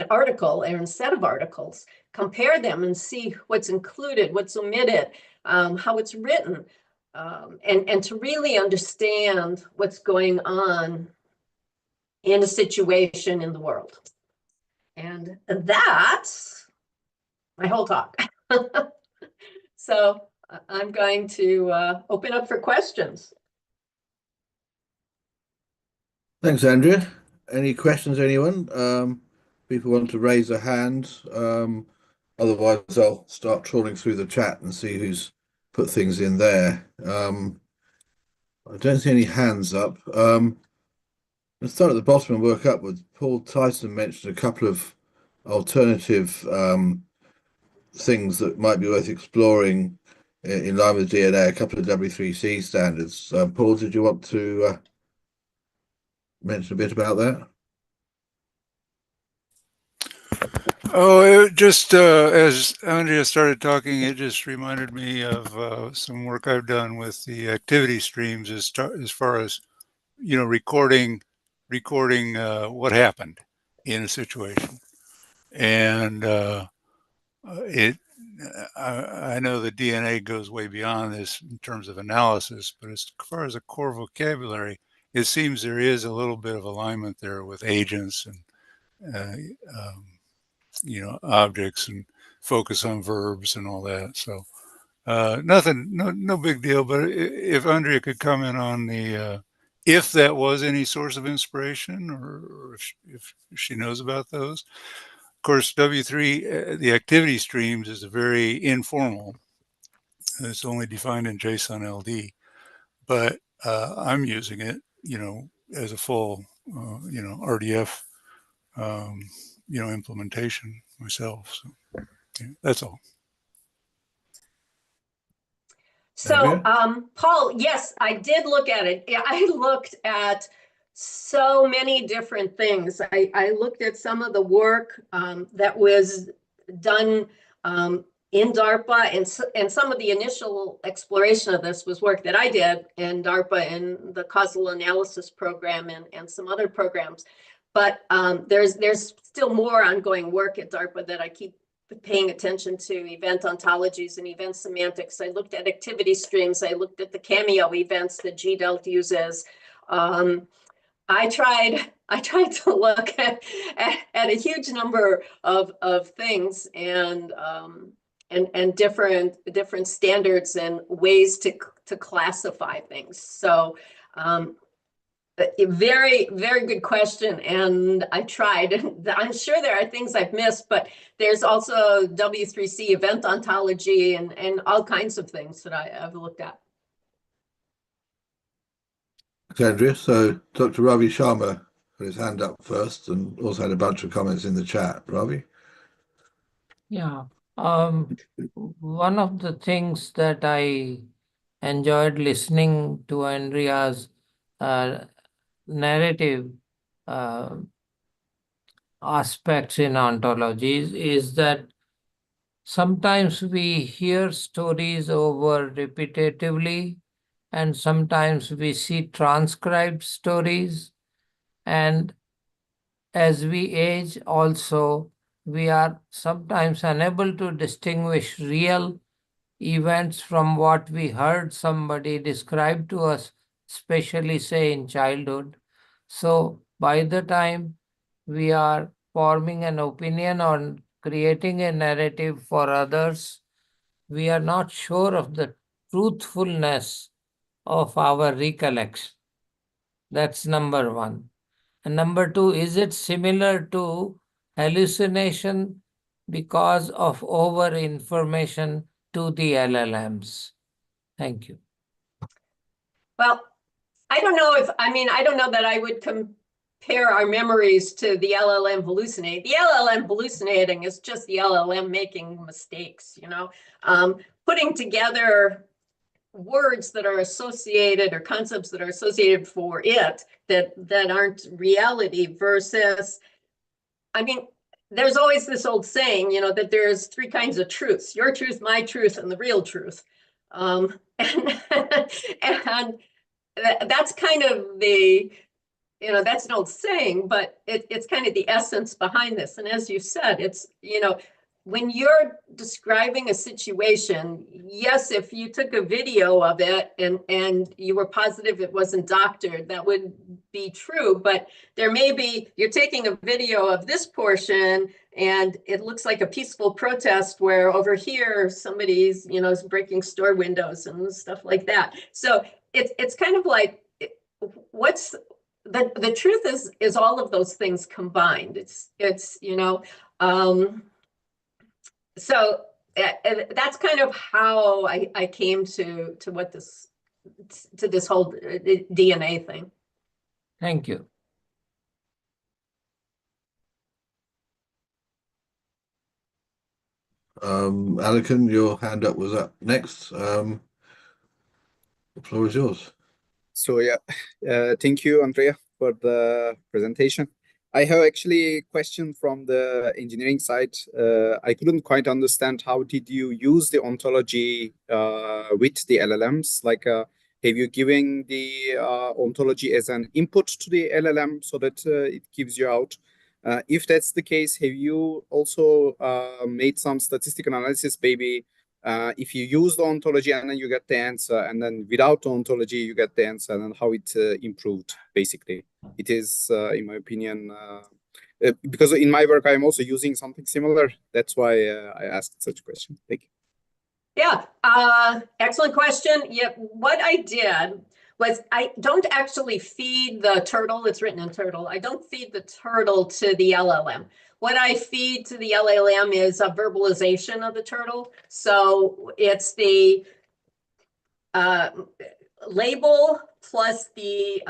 article or a set of articles, compare them and see what's included, what's omitted, how it's written, and to really understand what's going on in a situation in the world. And that's my whole talk. So I'm going to open up for questions. Thanks, Andrea. Any questions, anyone? People want to raise a hand. Otherwise, I'll start trawling through the chat and see who's put things in there. I don't see any hands up. Let's start at the bottom and work upwards. Paul Tyson mentioned a couple of alternative things that might be worth exploring in line with DNA, a couple of W3C standards. Paul, did you want to mention a bit about that? Oh, it just as Andrea started talking, it just reminded me of some work I've done with the activity streams as far as, you know, recording what happened in a situation. And I know the DNA goes way beyond this in terms of analysis, but as far as a core vocabulary, it seems there is a little bit of alignment there with agents and you know, objects and focus on verbs and all that. So nothing, no big deal. But if Andrea could comment on the if that was any source of inspiration, or if she knows about those. Of course, W3, the activity streams is a very informal. It's only defined in JSON LD, but I'm using it, as a full, RDF, implementation myself. So yeah, that's all. So, Paul, yes, I did look at it. Yeah, I looked at so many different things. I looked at some of the work that was done in DARPA, and some of the initial exploration of this was work that I did in DARPA in the causal analysis program and some other programs. But there's still more ongoing work at DARPA that I keep paying attention to: event ontologies and event semantics. I looked at activity streams. I looked at the Cameo events that GDELT uses. I tried to look at a huge number of things and different standards and ways to classify things. So a very, very good question, and I tried. I'm sure there are things I've missed, but there's also W3C event ontology and all kinds of things that I've looked at. Okay, Andrea. So Dr. Ravi Sharma put his hand up first and also had a bunch of comments in the chat. Ravi? Yeah. One of the things that I enjoyed listening to Andrea's narrative aspects in ontologies is that sometimes we hear stories over repetitively, and sometimes we see transcribed stories. And as we age also, we are sometimes unable to distinguish real events from what we heard somebody describe to us, especially say in childhood. So by the time we are forming an opinion or creating a narrative for others, we are not sure of the truthfulness of our recollection. That's number one. And number two, is it similar to hallucination because of over information to the LLMs? Thank you. Well, I don't know that I would compare our memories to the LLM hallucinate. The LLM hallucinating is just the LLM making mistakes, putting together words that are associated or concepts that are associated for it that aren't reality versus, there's always this old saying, that there's three kinds of truths: your truth, my truth, and the real truth. And that's kind of the, that's an old saying, but it's kind of the essence behind this. And as you said, it's, when you're describing a situation, yes, if you took a video of it and you were positive it wasn't doctored, that would be true. But there may be, you're taking a video of this portion and it looks like a peaceful protest where over here somebody's, is breaking store windows and stuff like that. So it's kind of like, what's the truth is all of those things combined. It's so that's kind of how I came to this whole DNA thing. Thank you. Anakin, your hand up was up next. The floor is yours. So yeah, thank you, Andrea, for the presentation. I have actually a question from the engineering side. I couldn't quite understand how did you use the ontology with the LLMs? Like, have you given the ontology as an input to the LLM so that it gives you out? If that's the case, have you also made some statistical analysis, maybe if you use the ontology and then you get the answer, and then without the ontology you get the answer, and how it improved, basically? It is, in my opinion, because in my work I'm also using something similar. That's why I asked such a question. Thank you. Yeah, excellent question. Yeah, what I did was I don't actually feed the turtle. It's written in turtle. I don't feed the turtle to the LLM. what I feed to the LLM is a verbalization of the turtle. So it's the label plus the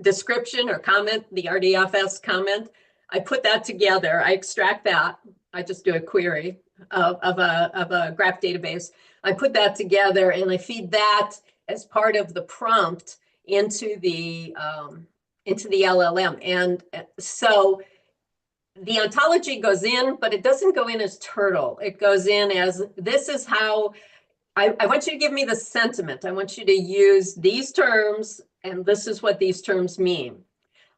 description or comment, the RDFS comment. I put that together. I extract that. I just do a query of a graph database. I put that together and I feed that as part of the prompt into the LLM. And so the ontology goes in, but it doesn't go in as turtle. It goes in as, this is how, I want you to give me the sentiment. I want you to use these terms, and this is what these terms mean.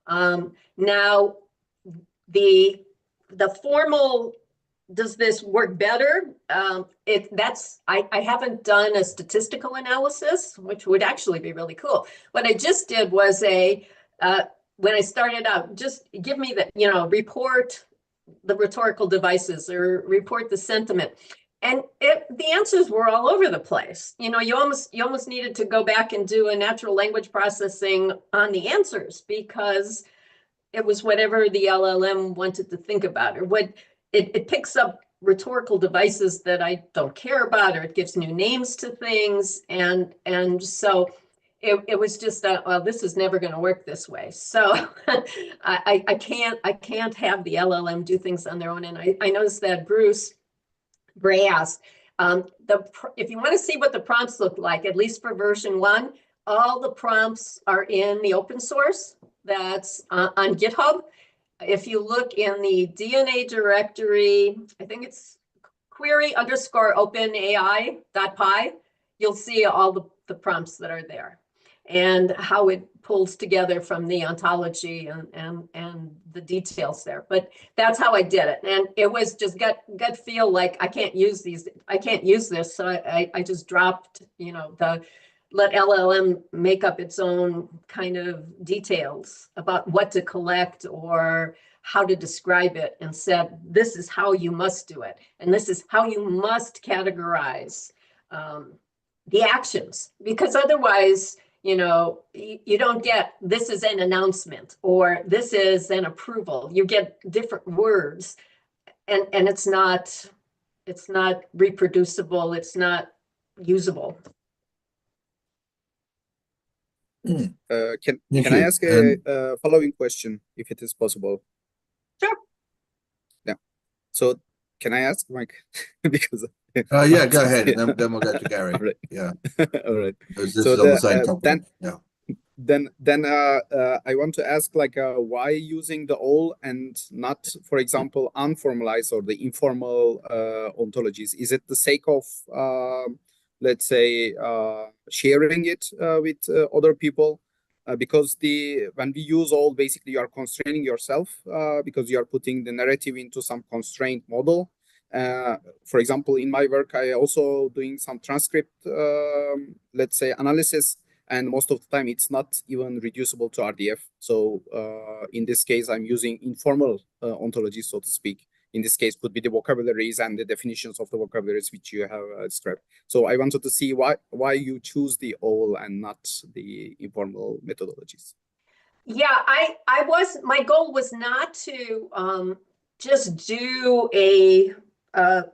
Now, the formal, does this work better? I haven't done a statistical analysis, which would actually be really cool. What I just did was when I started out, just give me the, report the rhetorical devices or report the sentiment. And the answers were all over the place. You almost needed to go back and do a natural language processing on the answers because it was whatever the LLM wanted to think about, or what it picks up rhetorical devices that I don't care about, or it gives new names to things. And so it was just, well, this is never going to work this way. So I can't have the LLM do things on their own. And I noticed that Bruce Gray asked, if you want to see what the prompts look like, at least for version 1, all the prompts are in the open source that's on GitHub. If you look in the DNA directory, I think it's query_openai.py, you'll see all the prompts that are there and how it pulls together from the ontology and the details there. But that's how I did it. And it was just gut feel like I can't use this. So I just dropped, let LLM make up its own kind of details about what to collect or how to describe it, and said, this is how you must do it. And this is how you must categorize the actions, because otherwise, you don't get, this is an announcement or this is an approval. You get different words and it's not reproducible. It's not usable. Can Thank I you. ask a following question, if it is possible? Sure. Yeah. So can I ask, Mike? Because Yeah, go ahead, and then we'll go to Gary. All right. Yeah. All right. This So is on the same topic. Then I want to ask, why using the all and not, for example, unformalized or the informal ontologies? Is it the sake of let's say sharing it with other people? Because when we use all, basically you are constraining yourself because you are putting the narrative into some constraint model. For example, in my work, I also doing some transcript, let's say, analysis, and most of the time it's not even reducible to RDF. So in this case, I'm using informal ontologies, so to speak. In this case, could be the vocabularies and the definitions of the vocabularies which you have described. So I wanted to see why you choose the all and not the informal methodologies. Yeah, my goal was not to just do a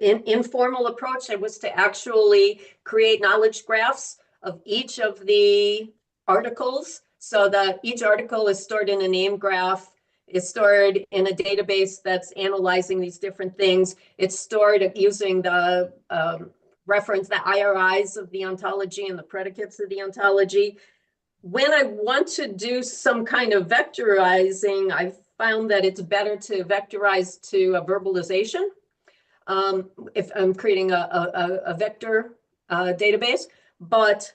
informal approach. It was to actually create knowledge graphs of each of the articles, so that each article is stored in a name graph, is stored in a database that's analyzing these different things. It's stored using the reference, the IRIs of the ontology and the predicates of the ontology. When I want to do some kind of vectorizing, I've found that it's better to vectorize to a verbalization. If I'm creating a vector database, but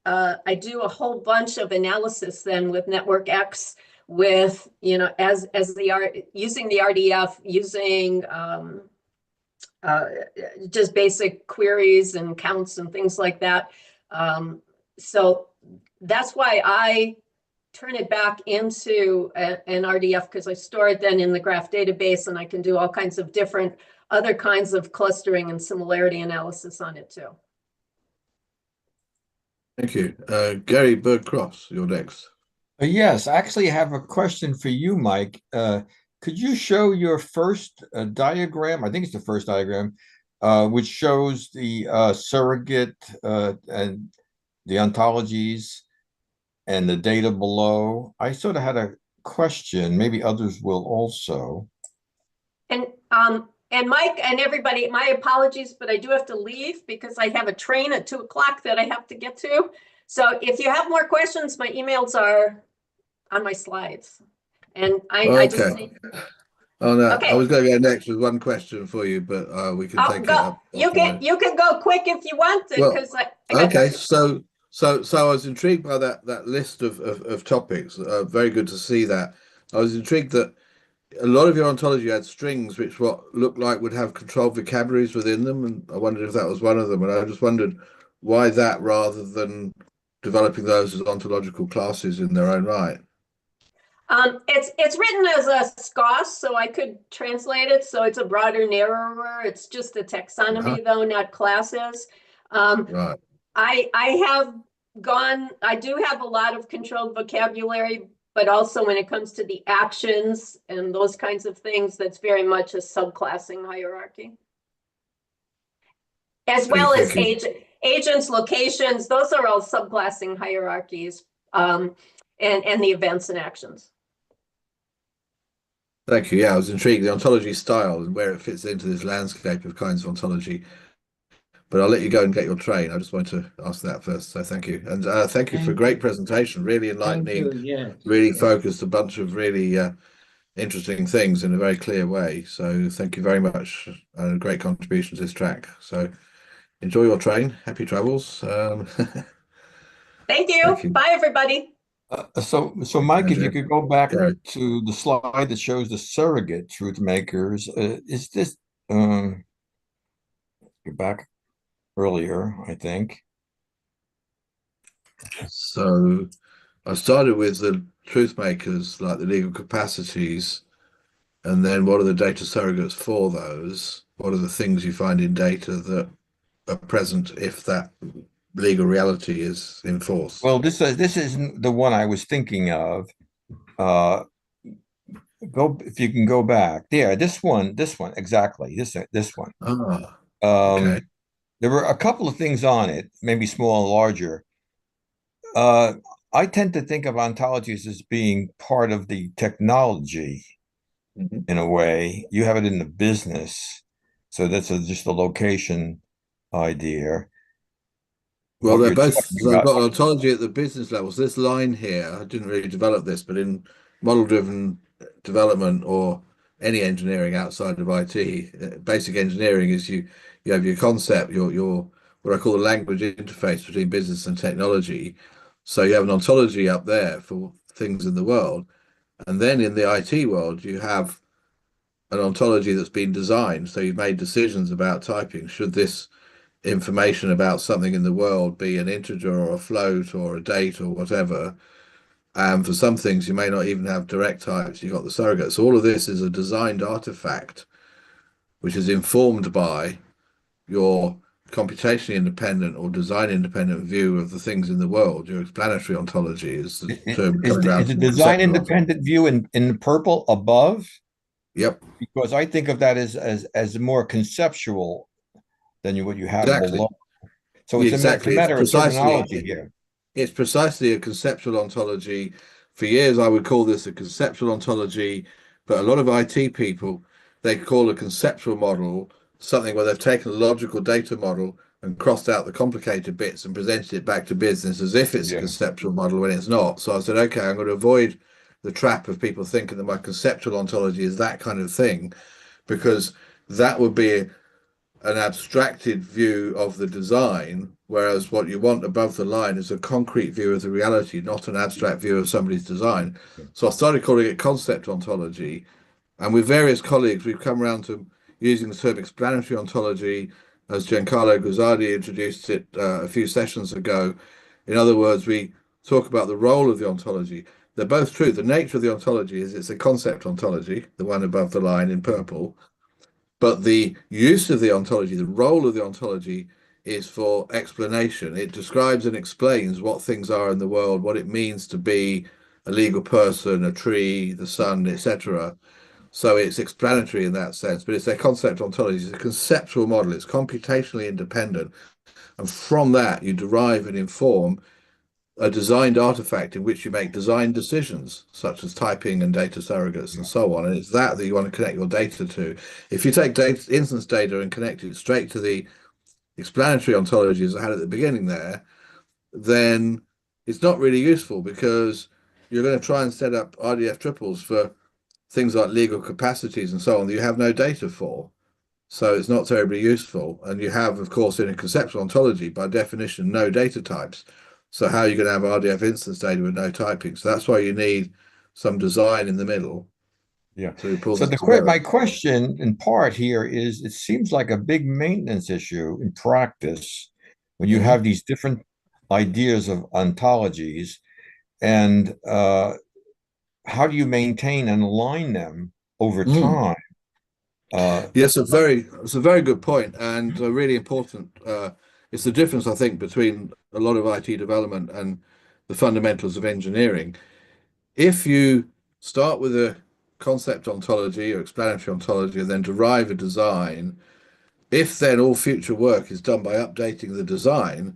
I do a whole bunch of analysis then with Network X, with using the RDF, using just basic queries and counts and things like that. So that's why I turn it back into an RDF, because I store it then in the graph database, and I can do all kinds of different other kinds of clustering and similarity analysis on it too. Thank you. Gary Bird-Cross, you're next. Yes, I actually have a question for you, Mike. could you show your first diagram? I think it's the first diagram, which shows the surrogate and the ontologies and the data below. I sort of had a question. Maybe others will also. And Mike and everybody, my apologies, but I do have to leave because I have a train at 2 o'clock that I have to get to. So if you have more questions, my emails are on my slides. And I just Okay. need, Oh no, I okay. was going to go next with one question for you, but we can take it up. You can go quick if you want to, Well, because I got okay, so I was intrigued by that list of topics. Very good to see that. I was intrigued that a lot of your ontology had strings which what looked like would have controlled vocabularies within them, and I wondered if that was one of them. And I just wondered why that rather than developing those as ontological classes in their own right. It's written as a SCOS, so I could translate it. So it's a broader, narrower. It's just a taxonomy, though, not classes. Right. I do have a lot of controlled vocabulary, but also when it comes to the actions and those kinds of things, that's very much a subclassing hierarchy. As well as agents, locations, those are all subclassing hierarchies, and the events and actions. Thank you. Yeah, I was intrigued the ontology style and where it fits into this landscape of kinds of ontology. But I'll let you go and get your train. I just wanted to ask that first. So thank you. And thank you for a great presentation, really enlightening, really focused, a bunch of really interesting things in a very clear way. So thank you very much. A great contribution to this track. So enjoy your train. Happy travels. Thank you. Thank you. Bye, everybody. So Mike, if you could go back Yeah. to the slide that shows the surrogate truth makers, is this go back earlier, I think. So I started with the truth makers, like the legal capacities, and then what are the data surrogates for those? What are the things you find in data that are present if that legal reality is enforced? Well, this isn't the one I was thinking of. Go if you can go back there. This one exactly. This one. Ah, okay. There were a couple of things on it, maybe small and larger. I tend to think of ontologies as being part of the technology in a way. You have it in the business, so that's just a location idea. Well, What they're you're both. talking So I've about. got ontology at the business level. So this line here, I didn't really develop this, but in model-driven development or any engineering outside of IT, basic engineering is you have your concept, your what I call the language interface between business and technology. So you have an ontology up there for things in the world, and then in the IT world, you have an ontology that's been designed. So you've made decisions about typing. Should this information about something in the world be an integer or a float or a date or whatever? And for some things, you may not even have direct types. You've got the surrogate. So all of this is a designed artifact, which is informed by your computationally independent or design independent view of the things in the world. Your explanatory ontology is the term coming around. Is the design independent view in purple above? Yep. Because I think of that as more conceptual than what you have below. So it's a matter of terminology here. It's precisely a conceptual ontology. For years, I would call this a conceptual ontology, but a lot of IT people, they call a conceptual model something where they've taken a logical data model and crossed out the complicated bits and presented it back to business as if it's a conceptual model when it's not. So I said, okay, I'm going to avoid the trap of people thinking that my conceptual ontology is that kind of thing, because that would be an abstracted view of the design, whereas what you want above the line is a concrete view of the reality, not an abstract view of somebody's design. So I started calling it concept ontology, and with various colleagues we've come around to using the term explanatory ontology, as Giancarlo Guzzardi introduced it a few sessions ago. In other words, we talk about the role of the ontology. They're both true. The nature of the ontology is it's a concept ontology, the one above the line in purple. But the use of the ontology, the role of the ontology, is for explanation. It describes and explains what things are in the world, what it means to be a legal person, a tree, the sun, etc. So it's explanatory in that sense, but it's a concept ontology. It's a conceptual model. It's computationally independent. And from that, you derive and inform a designed artifact in which you make design decisions, such as typing and data surrogates and so on. And it's that you want to connect your data to. If you take data, instance data and connect it straight to the explanatory ontologies I had at the beginning there, then it's not really useful because you're going to try and set up RDF triples for things like legal capacities and so on that you have no data for. So it's not terribly useful. And you have, of course, in a conceptual ontology, by definition, no data types. So how are you going to have RDF instance data with no typing? So that's why you need some design in the middle. Yeah. To pull So this together. my question in part here is, it seems like a big maintenance issue in practice when you have these different ideas of ontologies, and how do you maintain and align them over time? Yes, it's a very good point, and really important. It's the difference, I think, between a lot of IT development and the fundamentals of engineering. If you start with a concept ontology or explanatory ontology and then derive a design, if then all future work is done by updating the design,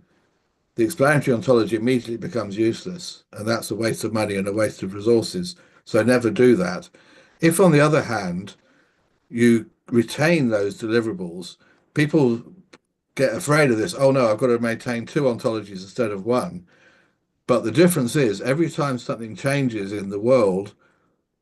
the explanatory ontology immediately becomes useless, and that's a waste of money and a waste of resources. So never do that. If, on the other hand, you retain those deliverables, people get afraid of this. Oh no, I've got to maintain two ontologies instead of one. But the difference is every time something changes in the world,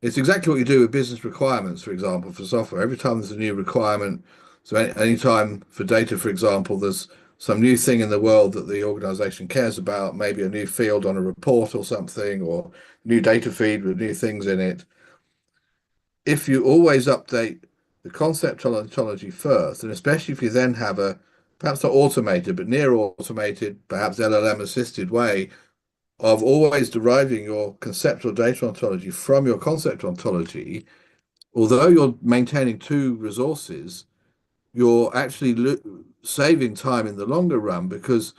it's exactly what you do with business requirements, for example, for software. Every time there's a new requirement, so any time for data, for example, there's some new thing in the world that the organization cares about, maybe a new field on a report or something, or new data feed with new things in it. If you always update the conceptual ontology first, and especially if you then have a perhaps not automated, but near automated, perhaps LLM assisted way of always deriving your conceptual data ontology from your concept ontology, although you're maintaining two resources, you're actually saving time in the longer run, because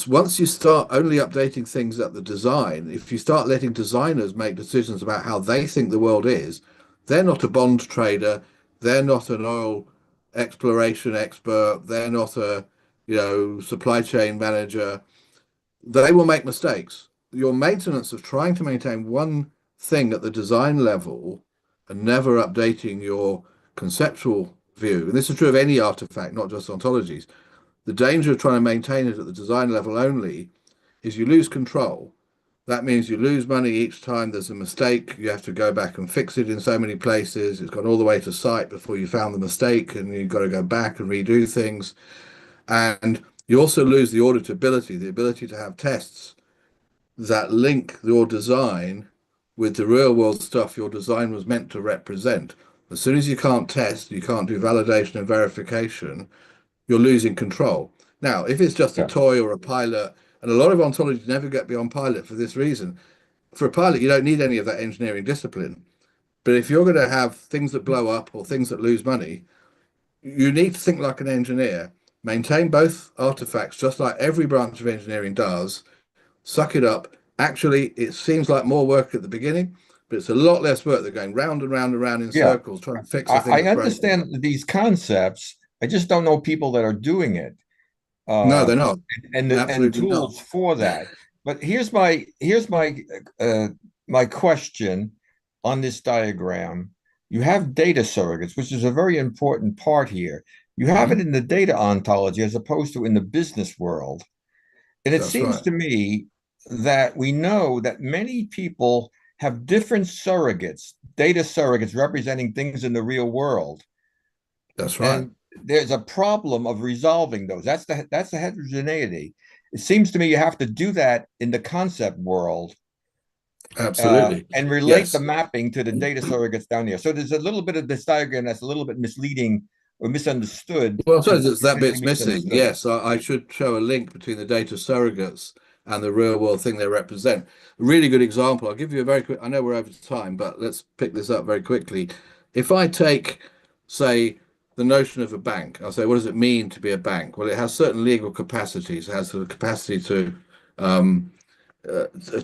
once you start only updating things at the design, if you start letting designers make decisions about how they think the world is, they're not a bond trader, they're not an oil exploration expert, they're not a supply chain manager. They will make mistakes. Your maintenance of trying to maintain one thing at the design level and never updating your conceptual view, and this is true of any artifact, not just ontologies, the danger of trying to maintain it at the design level only is you lose control. That means you lose money each time there's a mistake. You have to go back and fix it in so many places. It's gone all the way to site before you found the mistake, and you've got to go back and redo things. And you also lose the auditability, the ability to have tests that link your design with the real world stuff your design was meant to represent. As soon as you can't test, you can't do validation and verification, you're losing control. Now, if it's just a toy or a pilot, and a lot of ontologies never get beyond pilot for this reason. For a pilot, you don't need any of that engineering discipline. But if you're going to have things that blow up or things that lose money, you need to think like an engineer, maintain both artifacts just like every branch of engineering does, suck it up. Actually, it seems like more work at the beginning, but it's a lot less work than going round and round and round in circles trying to fix a thing. I understand these concepts. I just don't know people that are doing it. No, they're not. And the tools not. For that. But here's my my question on this diagram. You have data surrogates, which is a very important part here. You have it in the data ontology as opposed to in the business world. And it seems to me that we know that many people have different surrogates, data surrogates representing things in the real world. That's right. And there's a problem of resolving those. That's the heterogeneity. It seems to me you have to do that in the concept world. Absolutely. And relate the mapping to the data surrogates down here. So there's a little bit of this diagram that's a little bit misleading or misunderstood. Well, so that bit's missing. Yes, I should show a link between the data surrogates and the real world thing they represent. A really good example. I'll give you a very quick, I know we're over time, but let's pick this up very quickly. If I take, say, the notion of a bank, I'll say, what does it mean to be a bank? Well, it has certain legal capacities. It has the capacity to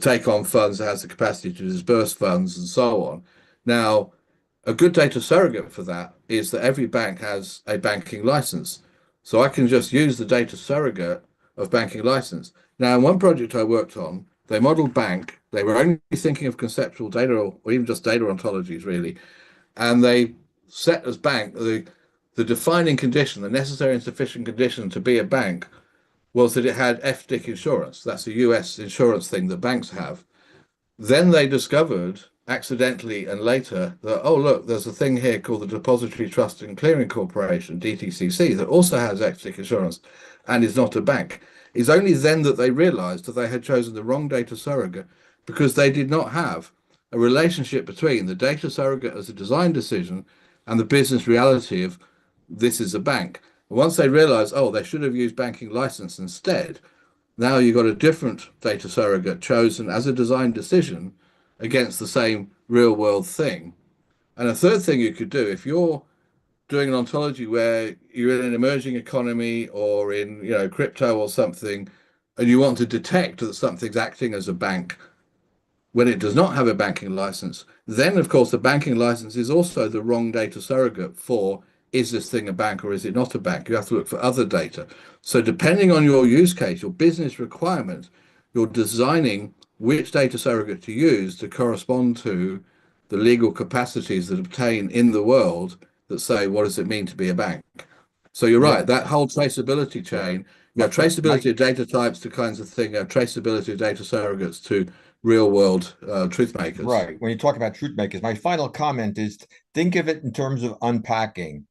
take on funds, it has the capacity to disburse funds, and so on. Now, A good data surrogate for that is that every bank has a banking license. So I can just use the data surrogate of banking license. Now, in one project I worked on, they modeled bank. They were only thinking of conceptual data or even just data ontologies, really. And they set as bank the defining condition, the necessary and sufficient condition to be a bank was that it had FDIC insurance. That's a US insurance thing that banks have. Then they discovered accidentally and later that, oh, look, there's a thing here called the Depository Trust and Clearing Corporation, DTCC, that also has FDIC insurance and is not a bank. It's only then that they realized that they had chosen the wrong data surrogate because they did not have a relationship between the data surrogate as a design decision and the business reality of this is a bank. Once they realized, oh, they should have used banking license instead, now you've got a different data surrogate chosen as a design decision against the same real world thing. And a third thing you could do, if you're doing an ontology where you're in an emerging economy or in, crypto or something, and you want to detect that something's acting as a bank when it does not have a banking license, then of course the banking license is also the wrong data surrogate for is this thing a bank or is it not a bank? You have to look for other data. So depending on your use case, your business requirement, you're designing which data surrogate to use to correspond to the legal capacities that obtain in the world that say, what does it mean to be a bank? So you're right, that whole traceability chain, you have traceability of data types to kinds of thing, you have traceability of data surrogates to real world truth makers. Right. When you talk about truth makers, my final comment is think of it in terms of unpacking.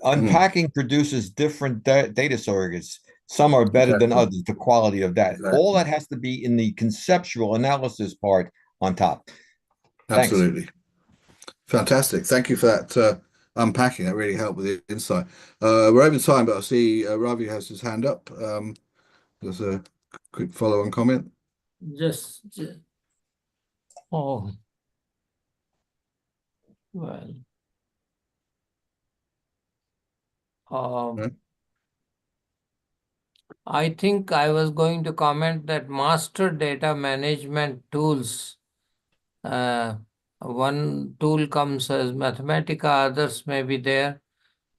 Unpacking produces different data surrogates. Some are better than others, the quality of that. All that has to be in the conceptual analysis part on top. Absolutely. Thanks. Fantastic. Thank you for that unpacking. That really helped with the insight. We're over time, but I see Ravi has his hand up. There's a quick follow-on comment. Oh, well. I think I was going to comment that master data management tools, one tool comes as Mathematica, others may be there,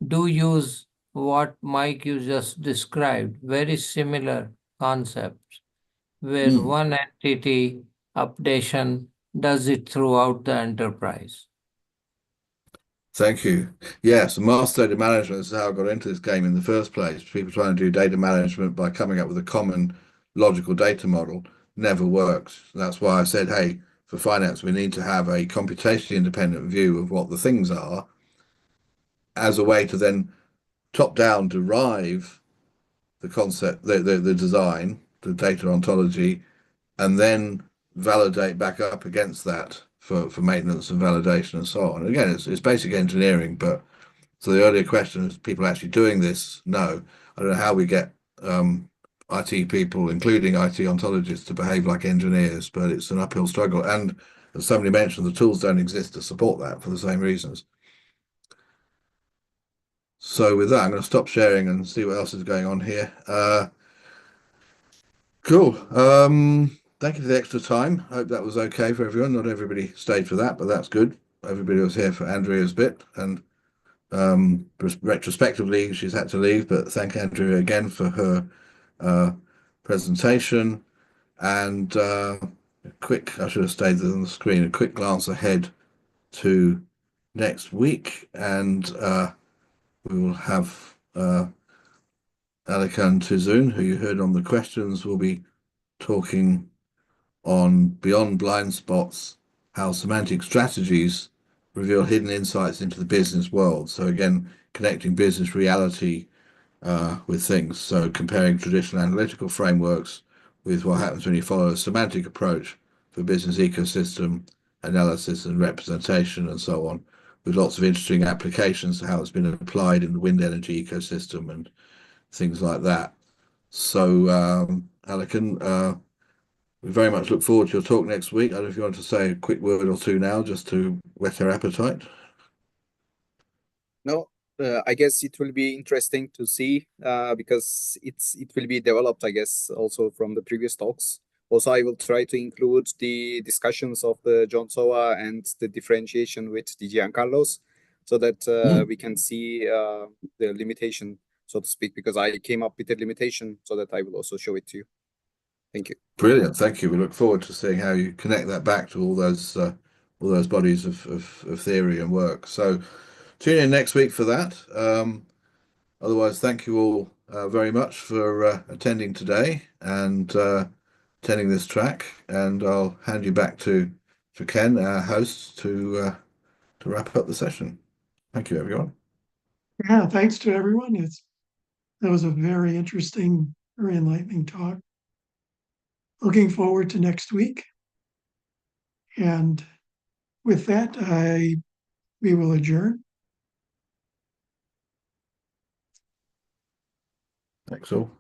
do use what Mike you just described, very similar concepts, where one entity updation does it throughout the enterprise. Thank you. Yes, master data management is how I got into this game in the first place. People trying to do data management by coming up with a common logical data model never works. That's why I said, hey, for finance, we need to have a computationally independent view of what the things are as a way to then top-down derive the concept, the design, the data ontology, and then validate back up against that for maintenance and validation and so on. And again, it's basic engineering, but so the earlier question is people actually doing this? No. I don't know how we get IT people, including IT ontologists, to behave like engineers, but it's an uphill struggle. And as somebody mentioned, the tools don't exist to support that for the same reasons. So with that, I'm going to stop sharing and see what else is going on here. Cool. Thank you for the extra time. I hope that was okay for everyone. Not everybody stayed for that, but that's good. Everybody was here for Andrea's bit, and retrospectively, she's had to leave, but thank Andrea again for her presentation. And I should have stayed on the screen, a quick glance ahead to next week, and we will have Alikan Tizun, who you heard on the questions, will be talking on Beyond Blind Spots, how semantic strategies reveal hidden insights into the business world. So again, connecting business reality with things. So comparing traditional analytical frameworks with what happens when you follow a semantic approach for business ecosystem analysis and representation and so on, with lots of interesting applications to how it's been applied in the wind energy ecosystem and things like that. So Alikan, we very much look forward to your talk next week. I don't know if you want to say a quick word or two now, just to whet our appetite. No, I guess it will be interesting to see because it will be developed, I guess, also from the previous talks. Also, I will try to include the discussions of the John Soa and the differentiation with the Giancarlos, so that we can see the limitation, so to speak, because I came up with a limitation, so that I will also show it to you. Thank you. Brilliant, thank you. We look forward to seeing how you connect that back to all those bodies of theory and work. So tune in next week for that. Otherwise, thank you all very much for attending today and attending this track. And I'll hand you back to Ken, our host, to wrap up the session. Thank you, everyone. Yeah, thanks to everyone. That was a very interesting, very enlightening talk. Looking forward to next week. And with that, we will adjourn. Thanks all.